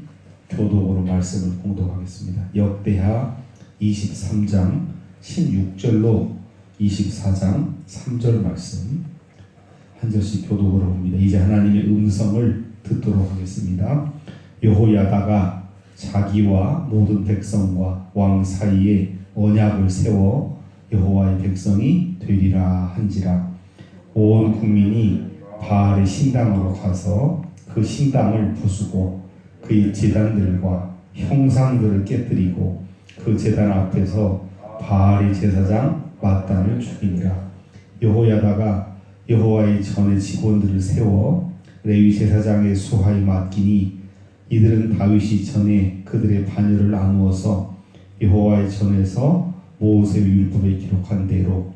교독으로 말씀을 봉독하겠습니다. 역대하 23장 16절로 24장 3절 말씀 한 절씩 교독으로 봅니다. 이제 하나님의 음성을 듣도록 하겠습니다. 여호야다가 자기와 모든 백성과 왕 사이에 언약을 세워 여호와의 백성이 되리라 한지라. 온 국민이 바알의 신당으로 가서 그 신당을 부수고 그의 제단들과 형상들을 깨뜨리고 그 제단 앞에서 바알의 제사장 mat단을 죽이니라. 여호야다가 여호와의 전의 직원들을 세워 레위 제사장의 수하에 맡기니 이들은 다윗이 전에 그들의 반열을 나누어서 여호와의 전에서 모세의 율법에 기록한 대로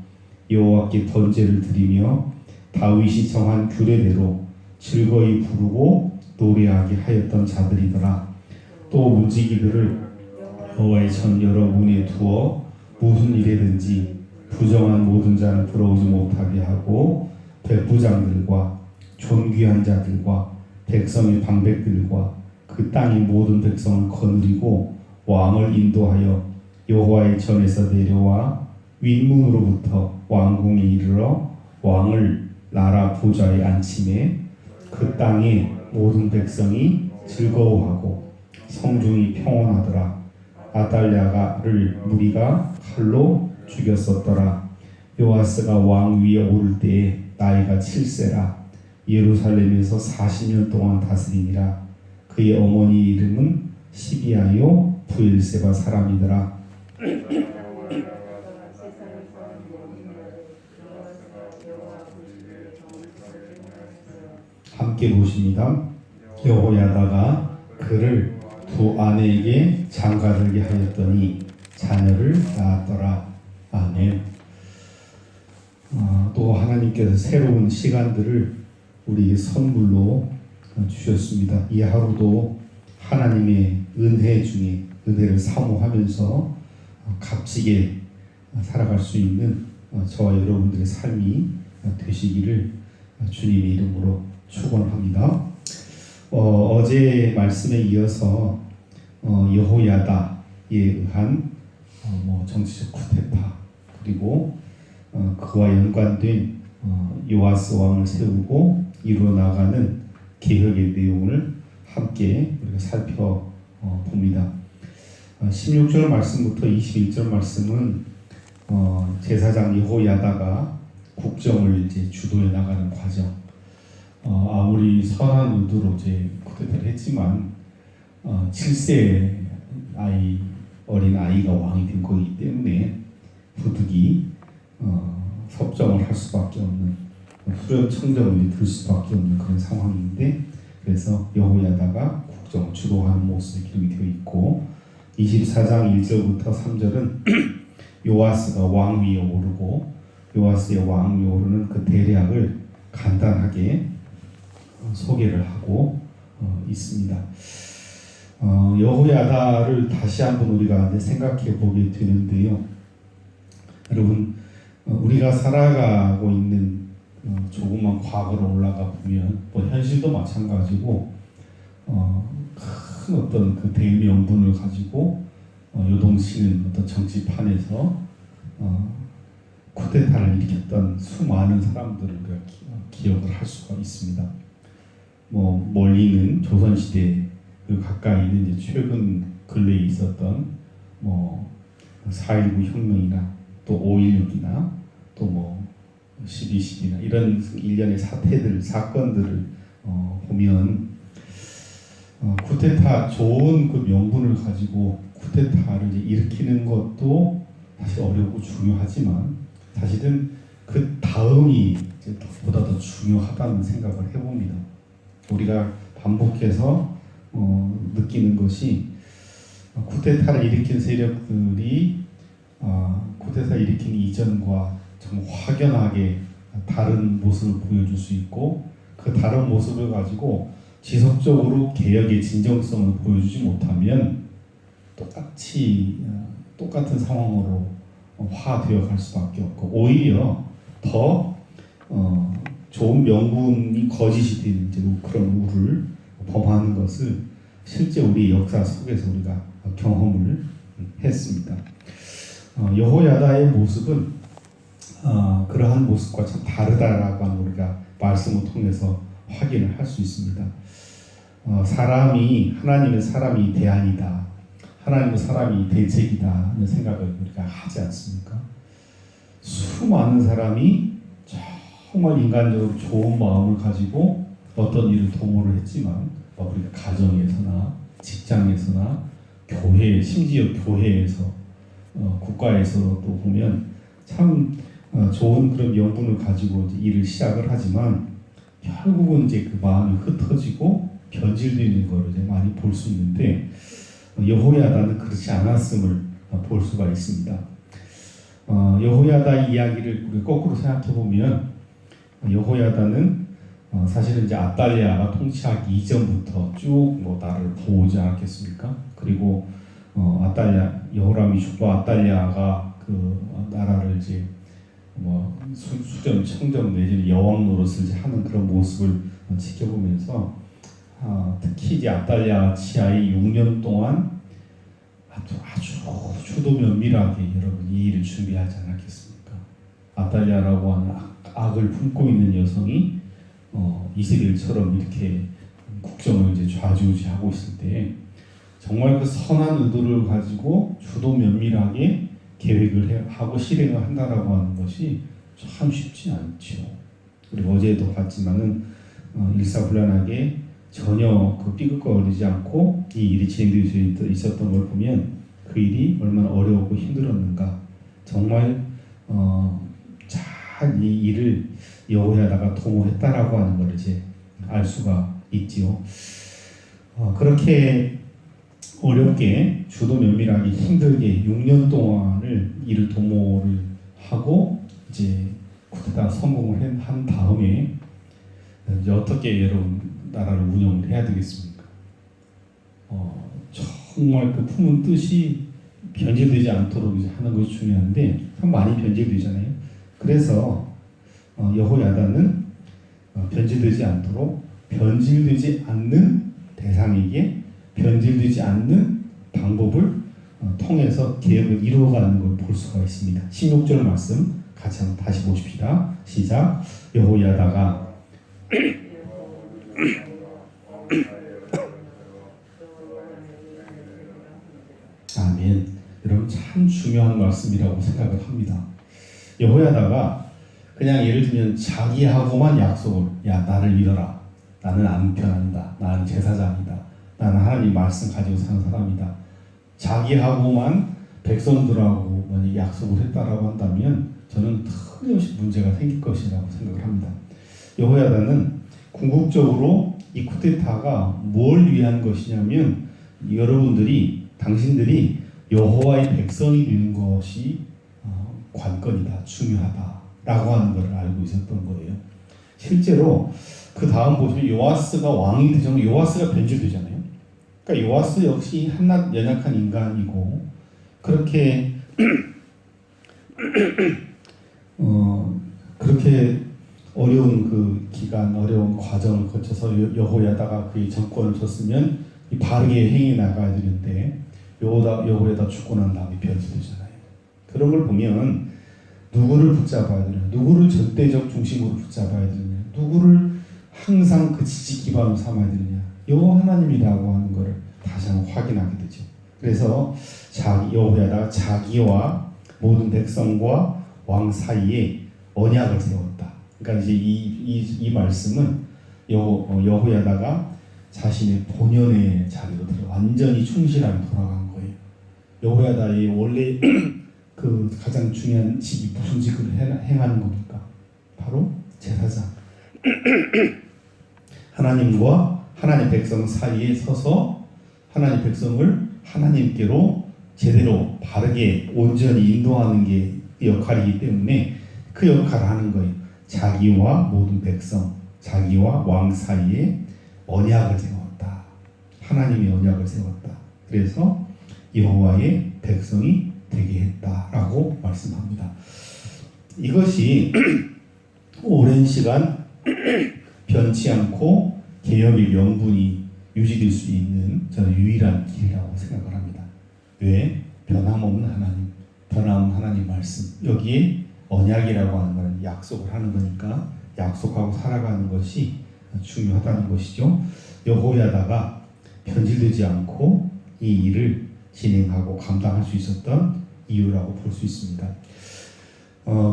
여호와께 번제를 드리며 다윗이 정한 규례대로 즐거이 부르고 노래하게 하였던 자들이더라. 또 무지기들을 여호와의 전 여러 문에 두어 무슨 일에든지 부정한 모든 자는 들어오지 못하게 하고 백부장들과 존귀한 자들과 백성의 방백들과 그 땅의 모든 백성을 거느리고 왕을 인도하여 여호와의 전에서 내려와 윗문으로부터 왕궁에 이르러 왕을 나라 보좌에 앉힘에 그 땅의 모든 백성이 즐거워하고 성중이 평온하더라. 아달랴를 무리가 칼로 죽였었더라. 요아스가 왕 위에 오를 때에 나이가 7세라. 예루살렘에서 40년 동안 다스리니라. 그의 어머니 이름은 시비아요 부엘세바 사람이더라. 함께 보십니다. 여호야다가 그를 두 아내에게 장가들게 하였더니 자녀를 낳았더라. 아멘. 또 하나님께서 새로운 시간들을 우리에게 선물로 주셨습니다. 이 하루도 하나님의 은혜 중에 은혜를 사모하면서 값지게 살아갈 수 있는 저와 여러분들의 삶이 되시기를 주님의 이름으로 축원합니다. 어제 말씀에 이어서 여호야다에 의한 정치적 쿠데타 그리고 그와 연관된 요아스 왕을 세우고 이루어 나가는 개혁의 내용을 함께 우리가 살펴봅니다. 16절 말씀부터 21절 말씀은 제사장 여호야다가 국정을 이제 주도해 나가는 과정. 아무리 선한 의도로 이제 쿠데타를 했지만 7세 어린 아이가 왕이 된 거기 때문에 부득이 섭정을 할 수밖에 없는 후렴 청정을 들 수밖에 없는 그런 상황인데 그래서 여호야다가 국정을 주도하는 모습이 기록이 되어 있고 24장 1절부터 3절은 요아스가 왕 위에 오르고 요아스의 왕 위에 오르는 그 대략을 간단하게 소개를 하고 있습니다. 여호야다를 다시 한번 우리가 생각해 보게 되는데요. 여러분 우리가 살아가고 있는 조금만 과거로 올라가 보면 현실도 마찬가지고 큰 어떤 그 대명분을 가지고 요동치는 어떤 정치판에서 쿠데타를 일으켰던 수많은 사람들을 기억을 할 수가 있습니다. 멀리는 조선시대 그 가까이는 이제 최근 근래에 있었던 4.19 혁명이나 또 5.16이나 또 12.12나 이런 일련의 사건들을 보면 쿠데타 좋은 그 명분을 가지고 쿠데타를 일으키는 것도 사실 어렵고 중요하지만 사실은 그 다음이 보다 더 중요하다는 생각을 해봅니다. 우리가 반복해서 느끼는 것이 쿠데타를 일으킨 세력들이 쿠데타 일으킨 이전과 좀 확연하게 다른 모습을 보여줄 수 있고 그 다른 모습을 가지고 지속적으로 개혁의 진정성을 보여주지 못하면 똑같은 상황으로 화되어 갈 수밖에 없고 오히려 더 좋은 명분이 거짓이 되는 그런 우를 범하는 것을 실제 우리 역사 속에서 우리가 경험을 했습니다. 여호야다의 모습은 그러한 모습과 참 다르다라고 하는 우리가 말씀을 통해서 확인을 할 수 있습니다. 사람이 하나님의 사람이 대안이다. 하나님의 사람이 대책이다 하는 생각을 우리가 하지 않습니까? 수많은 사람이 정말 인간적으로 좋은 마음을 가지고 어떤 일을 도모를 했지만 우리가 가정에서나 직장에서나 교회, 심지어 교회에서 국가에서도 보면 참 좋은 그런 명분을 가지고 이제 일을 시작을 하지만 결국은 이제 그 마음이 흩어지고 변질되는 것을 이제 많이 볼 수 있는데 여호야다는 그렇지 않았음을 볼 수가 있습니다. 여호야다 이야기를 우리 거꾸로 생각해 보면 여호야다는 사실은 이제 아달랴가 통치하기 이전부터 쭉 나라를 보호하지 않았겠습니까? 그리고 여호람이 죽고 아달랴가 그 나라를 이제 수전 청정 내지는 여왕 노릇을 이제 하는 그런 모습을 지켜보면서 특히 이제 아달랴 치하의 6년 동안 아주 주도 면밀하게 여러분 이 일을 준비하지 않았겠습니까? 아달랴라고 하는 악을 품고 있는 여성이 이세벨처럼 이렇게 국정을 이제 좌지우지하고 있을 때 정말 그 선한 의도를 가지고 주도 면밀하게 계획을 하고 실행을 한다라고 하는 것이 참 쉽지 않죠. 그리고 어제도 봤지만은 일사불란하게 전혀 그 삐걱거리지 않고 이 일이 진행되어 있었던 걸 보면 그 일이 얼마나 어려웠고 힘들었는가. 정말 잘 이 일을 여호야다가 도모했다라고 하는 걸 이제 알 수가 있지요. 그렇게 어렵게 주도 면밀하게 힘들게 6년 동안을 일을 도모를 하고 이제 쿠데타 성공을 한 다음에 이제 어떻게 여러분 나라를 운영을 해야 되겠습니까? 정말 그 품은 뜻이 변질되지 않도록 이제 하는 것이 중요한데 참 많이 변질되잖아요. 그래서 여호야다는 변질되지 않도록 변질되지 않는 대상에게 변질되지 않는 방법을 통해서 개혁을 이루어가는 걸 볼 수가 있습니다. 16절 말씀 같이 한번 다시 보십시다. 시작. 여호야다가 아멘. 여러분 참 중요한 말씀이라고 생각을 합니다. 여호야다가 그냥 예를 들면 자기하고만 약속을 야 나를 믿어라. 나는 안 변한다. 나는 제사장이다. 나는 하나님 말씀 가지고 사는 사람이다. 자기하고만 백성들하고 만약 약속을 했다라고 한다면 저는 틀림없이 문제가 생길 것이라고 생각을 합니다. 여호야다는 궁극적으로 이 쿠데타가 뭘 위한 것이냐면 여러분들이 당신들이 여호와의 백성이 되는 것이 관건이다, 중요하다라고 하는 것을 알고 있었던 거예요. 실제로 그 다음 보시면 요아스가 왕이 되자면 요아스가 변질되잖아요. 그러니까 요아스 역시 한낱 연약한 인간이고 그렇게 그렇게 어려운 그 기간, 어려운 과정을 거쳐서 여호야다가 그의 정권을 줬으면 바르게 행해 나가야 되는데 여호야다 죽고 난 다음에 변질되잖아요. 그런 걸 보면 누구를 붙잡아야 되냐, 누구를 절대적 중심으로 붙잡아야 되느냐, 누구를 항상 그 지지 기반으로 삼아야 되느냐, 여호와 하나님이라고 하는 것을 다시 한번 확인하게 되죠. 그래서 여호야다가 자기와 모든 백성과 왕 사이에 언약을 세웠다. 그러니까 이제 이 말씀은 여호야다가 자신의 본연의 자리로 완전히 충실하게 돌아간 거예요. 여호야다의 원래 그 가장 중요한 직이 무슨 직을 행하는 겁니까? 바로 제사장. 하나님과 하나님 백성 사이에 서서 하나님 백성을 하나님께로 제대로 바르게 온전히 인도하는 게 역할이기 때문에 그 역할을 하는 거예요. 자기와 모든 백성, 자기와 왕 사이에 언약을 세웠다. 하나님의 언약을 세웠다. 그래서 여호와의 백성이 되게 했다라고 말씀합니다. 이것이 오랜 시간 변치 않고 개혁의 명분이 유지될 수 있는 저는 유일한 길이라고 생각을 합니다. 왜? 변함없는 하나님, 변함없는 하나님 말씀. 여기에 언약이라고 하는 것은 약속을 하는 거니까 약속하고 살아가는 것이 중요하다는 것이죠. 여호야다가 변질되지 않고 이 일을 진행하고 감당할 수 있었던 이유라고 볼 수 있습니다.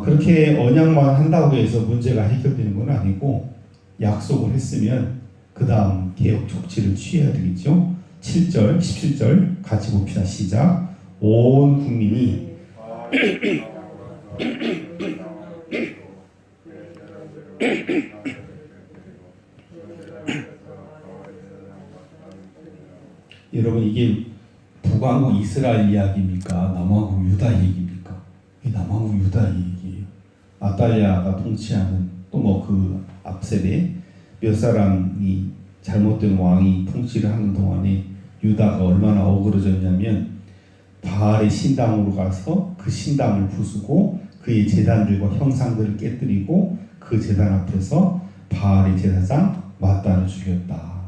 그렇게 언약만 한다고 해서 문제가 해결되는 건 아니고 약속을 했으면 그 다음 개혁 조치를 취해야 되겠죠. 7절, 17절 같이 봅시다. 시작. 온 국민이 여러분 이게 북왕국 이스라엘 이야기입니까? 남왕국 유다 얘기입니까? 이 남왕국 유다 얘기예요. 아달랴가 통치하는 또 뭐 그 앞세대 몇 사람이 잘못된 왕이 통치를 하는 동안에 유다가 얼마나 어그러졌냐면 바알의 신당으로 가서 그 신당을 부수고 그의 제단들과 형상들을 깨뜨리고 그 제단 앞에서 바알의 제사장 맏단을 죽였다.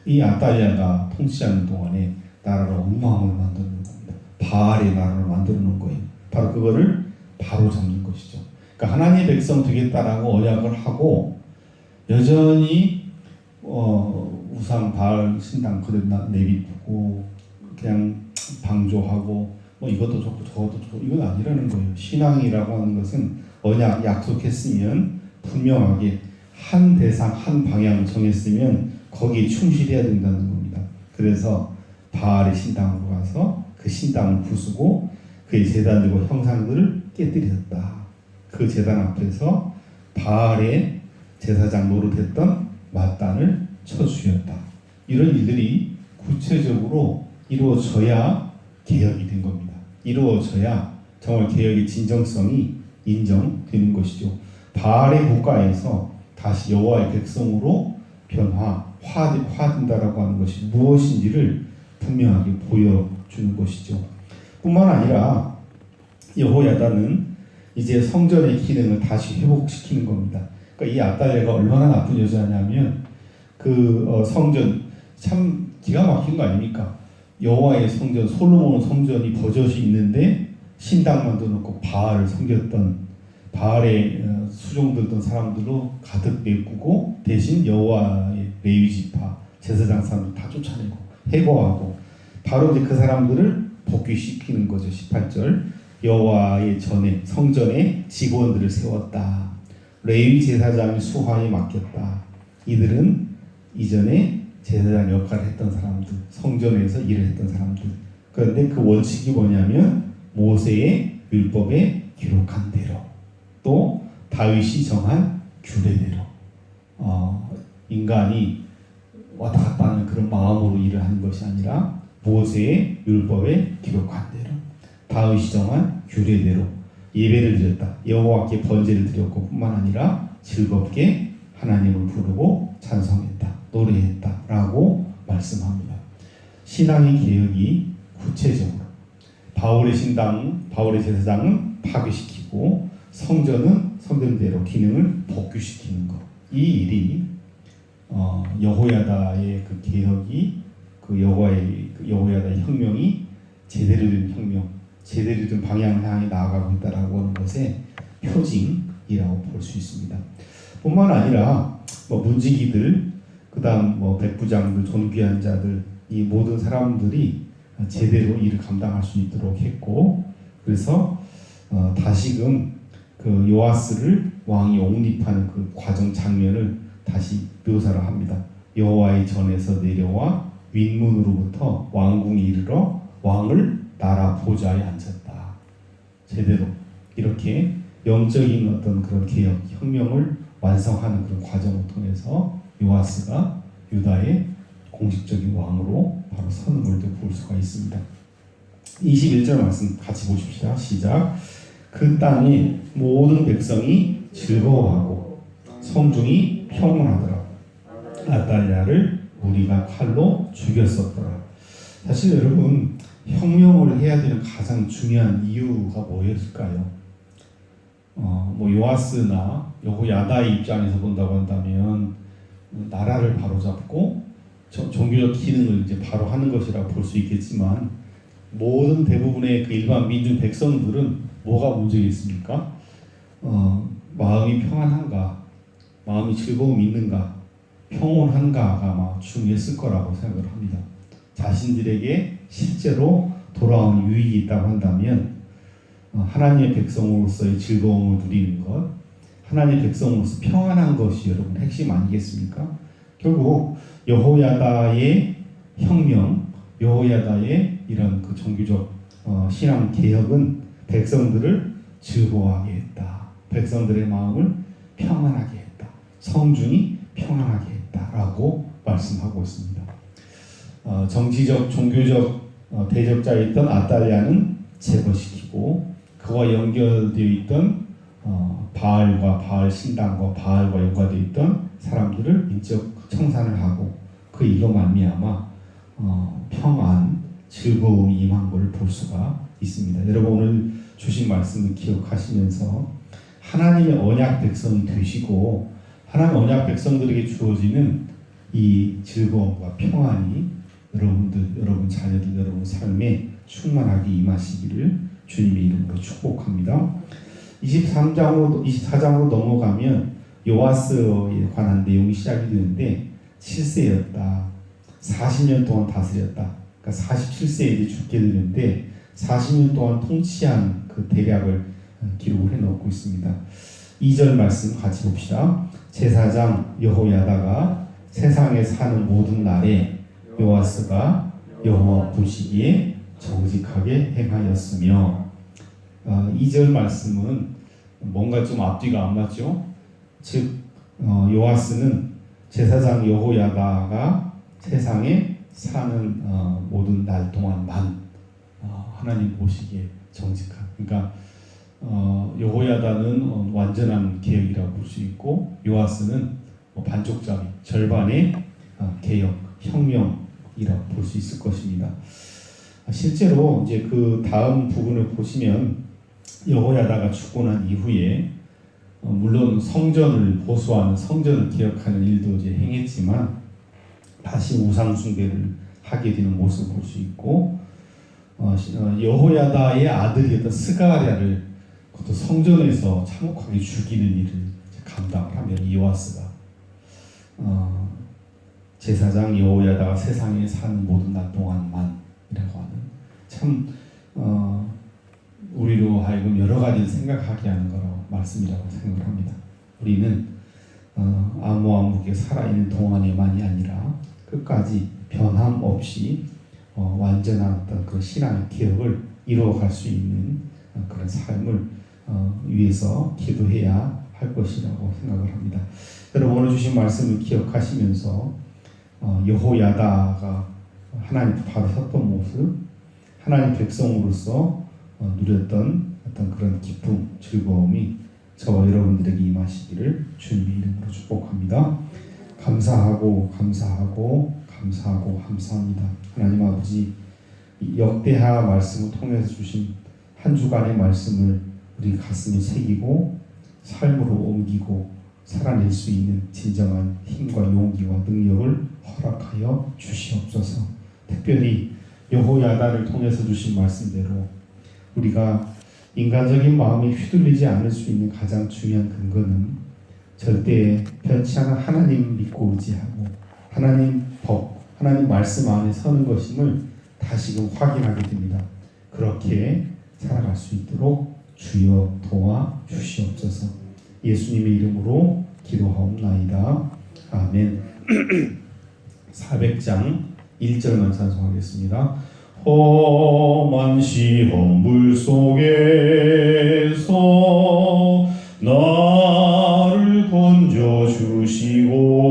이 아달랴가 통치하는 동안에 나라를 엉망을 만드는 겁니다. 바알의 나라를 만들어 놓은 거예요. 바로 그거를 바로 잡는 것이죠. 그러니까 하나님의 백성 되겠다라고 언약을 하고 여전히 우상 바알 신당 그대로 내비두고 그냥 방조하고 뭐 이것도 좋고 저것도 좋고 이건 아니라는 거예요. 신앙이라고 하는 것은 언약 약속했으면 분명하게 한 대상 한 방향 정했으면 거기에 충실해야 된다는 겁니다. 그래서 바알의 신당으로 가서 그 신당을 부수고 그의 제단들과 형상들을 깨뜨렸다. 그 제단 앞에서 바알의 제사장 노릇했던 맏단을 쳐주었다. 이런 일들이 구체적으로 이루어져야 개혁이 된 겁니다. 이루어져야 정말 개혁의 진정성이 인정되는 것이죠. 바알의 국가에서 다시 여호와의 백성으로 화된다라고 하는 것이 무엇인지를 분명하게 보여주는 것이죠. 뿐만 아니라 여호야다는 이제 성전의 기능을 다시 회복시키는 겁니다. 그러니까 이 아달랴가 얼마나 나쁜 여자냐면 성전 참 기가 막힌 거 아닙니까? 여호와의 성전 솔로몬 성전이 버젓이 있는데 신당 만들어놓고 바알을 섬겼던 바알의 수종들던 사람들로 가득 메꾸고 대신 여호와의 레위 지파 제사장 사람들 다 쫓아내고 해고하고 바로 이제 그 사람들을 복귀시키는 거죠. 18절 여호와의 성전에 직원들을 세웠다. 레위 제사장이 수하에 맡겼다. 이들은 이전에 제사장 역할을 했던 사람들, 성전에서 일을 했던 사람들. 그런데 그 원칙이 뭐냐면 모세의 율법에 기록한 대로 또 다윗이 정한 규례대로 인간이 왔다 갔다 하는 그런 마음으로 일을 하는 것이 아니라 모세의 율법에 기록한 대로 다윗이 정한 규례대로 예배를 드렸다. 여호와께 번제를 드렸고 뿐만 아니라 즐겁게 하나님을 부르고 찬송했다. 노래했다. 라고 말씀합니다. 신앙의 개혁이 구체적으로 바울의 제사장은 파괴시키고 성전은 성전대로 기능을 복귀시키는 것. 이 일이 여호야다의 그 개혁이 여호야다의 혁명이 제대로 된 혁명, 제대로 된 방향을 향해 나아가고 있다라고 하는 것의 표징이라고 볼 수 있습니다. 뿐만 아니라 문지기들, 그다음 백부장들, 존귀한 자들, 이 모든 사람들이 제대로 일을 감당할 수 있도록 했고, 그래서 다시금 그 요아스를 왕이 옹립하는 그 과정 장면을 다시 묘사를 합니다. 여호와의 전에서 내려와 윗문으로부터 왕궁에 이르러 왕을 나라 보좌에 앉혔다. 제대로 이렇게 영적인 어떤 그런 개혁, 혁명을 완성하는 그런 과정을 통해서 요아스가 유다의 공식적인 왕으로 바로 서는 걸 볼 수가 있습니다. 21절 말씀 같이 보십시다. 시작. 그 땅에 모든 백성이 즐거워하고 성중이 평온하더라. 아달랴를 우리가 칼로 죽였었더라. 사실 여러분, 혁명을 해야 되는 가장 중요한 이유가 뭐였을까요? 요아스나 여호야다의 입장에서 본다고 한다면 나라를 바로잡고 종교적 기능을 이제 바로 하는 것이라 볼 수 있겠지만 모든 대부분의 그 일반 민중 백성들은 뭐가 문제겠습니까? 마음이 평안한가, 마음이 즐거움이 있는가, 평온한가가 아마 중요했을 거라고 생각을 합니다. 자신들에게 실제로 돌아오는 유익이 있다고 한다면 하나님의 백성으로서의 즐거움을 누리는 것, 하나님의 백성으로서 평안한 것이 여러분 핵심 아니겠습니까? 결국 여호야다의 혁명, 여호야다의 이런 그 종교적 신앙 개혁은 백성들을 즐거워하게 했다. 백성들의 마음을 평안하게 했다. 성중이 평안하게 했다라고 말씀하고 있습니다. 정치적, 종교적 대적자였던 아달랴는 제거시키고 그와 연결되어 있던 바알과 바알 신당과 바알과 연관되어 있던 사람들을 인적 청산을 하고 그 일로 말미암아 평안, 즐거움이 임한 것을 볼 수가 있습니다. 여러분 오늘 주신 말씀을 기억하시면서 하나님의 언약 백성이 되시고 하나님의 언약 백성들에게 주어지는 이 즐거움과 평안이 여러분 자녀들, 여러분 삶에 충만하게 임하시기를 주님의 이름으로 축복합니다. 24장으로 넘어가면 요아스에 관한 내용이 시작이 되는데 7세였다. 40년 동안 다스렸다. 그러니까 47세에 이제 죽게 되는데 40년 동안 통치한 그 대략을 기록을 해놓고 있습니다. 2절 말씀 같이 봅시다. 제사장 여호야다가 세상에 사는 모든 날에 요아스가 여호와 보시기에 정직하게 행하였으며 2절 말씀은 뭔가 좀 앞뒤가 안 맞죠? 즉 요아스는 제사장 여호야다가 세상에 사는 모든 날 동안만 하나님 보시기에 정직한, 그러니까 여호야다는 완전한 개혁이라고 볼 수 있고 요아스는 반쪽짜리 절반의 개혁, 혁명이라고 볼 수 있을 것입니다. 실제로 이제 그 다음 부분을 보시면 여호야다가 죽고 난 이후에 물론 성전을 보수하는, 성전을 개혁하는 일도 이제 행했지만 다시 우상 숭배를 하게 되는 모습을 볼 수 있고 여호야다의 아들이었던 스가랴를 그것도 성전에서 참혹하게 죽이는 일을 감당을 하며 요아스가 제사장 여호야다가 세상에 사는 모든 날 동안만이라고 하는 참 우리로 하여금 여러 가지를 생각하게 하는 거라고 말씀이라고 생각을 합니다. 우리는 아무게 살아있는 동안에만이 아니라 끝까지 변함없이 완전한 어떤 그 신앙의 개혁을 이루어갈 수 있는 그런 삶을 위해서 기도해야 할 것이라고 생각을 합니다. 여러분 오늘 주신 말씀을 기억하시면서 여호야다가 하나님 바로 섰던 모습, 하나님 백성으로서 누렸던 어떤 그런 기쁨, 즐거움이 저와 여러분들에게 임하시기를 주님의 이름으로 축복합니다. 감사하고 감사합니다. 하나님 아버지, 역대하 말씀을 통해서 주신 한 주간의 말씀을 우리 가슴에 새기고 삶으로 옮기고 살아낼 수 있는 진정한 힘과 용기와 능력을 허락하여 주시옵소서. 특별히 여호야다를 통해서 주신 말씀대로 우리가 인간적인 마음에 휘둘리지 않을 수 있는 가장 중요한 근거는 절대 변치 않은 하나님 믿고 의지하고 하나님 법, 하나님 말씀 안에 서는 것임을 다시금 확인하게 됩니다. 그렇게 살아갈 수 있도록 주여 도와 주시옵소서. 예수님의 이름으로 기도하옵나이다. 아멘. 400장 1절만 찬송하겠습니다. 험한 시험 물 속에서 나를 건져 주시고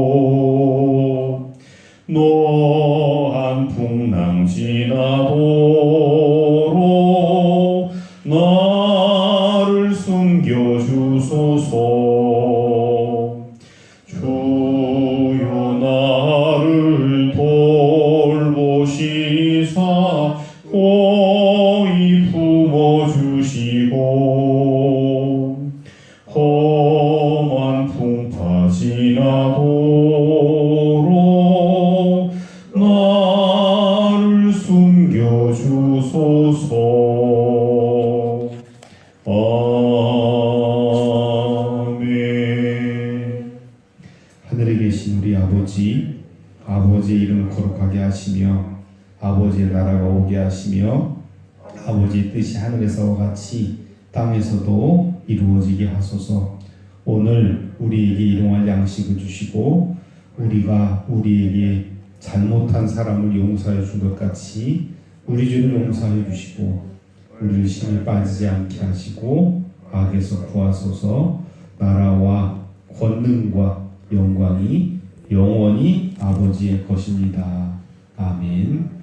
노한 풍랑 지나도록 나를 숨겨 주소서. 주여 나를 돌보시사 고이 품어주시고 험한 풍파 지나도록 나를 숨겨주소서. 아멘. 하늘에 계신 우리 아버지, 아버지의 이름을 거룩하게 하시며 아버지의 나라가 오게 하시며 아버지의 뜻이 하늘에서와 같이 땅에서도 이루어지게 하소서. 오늘 우리에게 일용할 양식을 주시고 우리가 우리에게 잘못한 사람을 용서해 준 것 같이 우리 죄를 용서해 주시고 우리를 시험에 빠지지 않게 하시고 악에서 구하소서. 나라와 권능과 영광이 영원히 아버지의 것입니다. 아멘.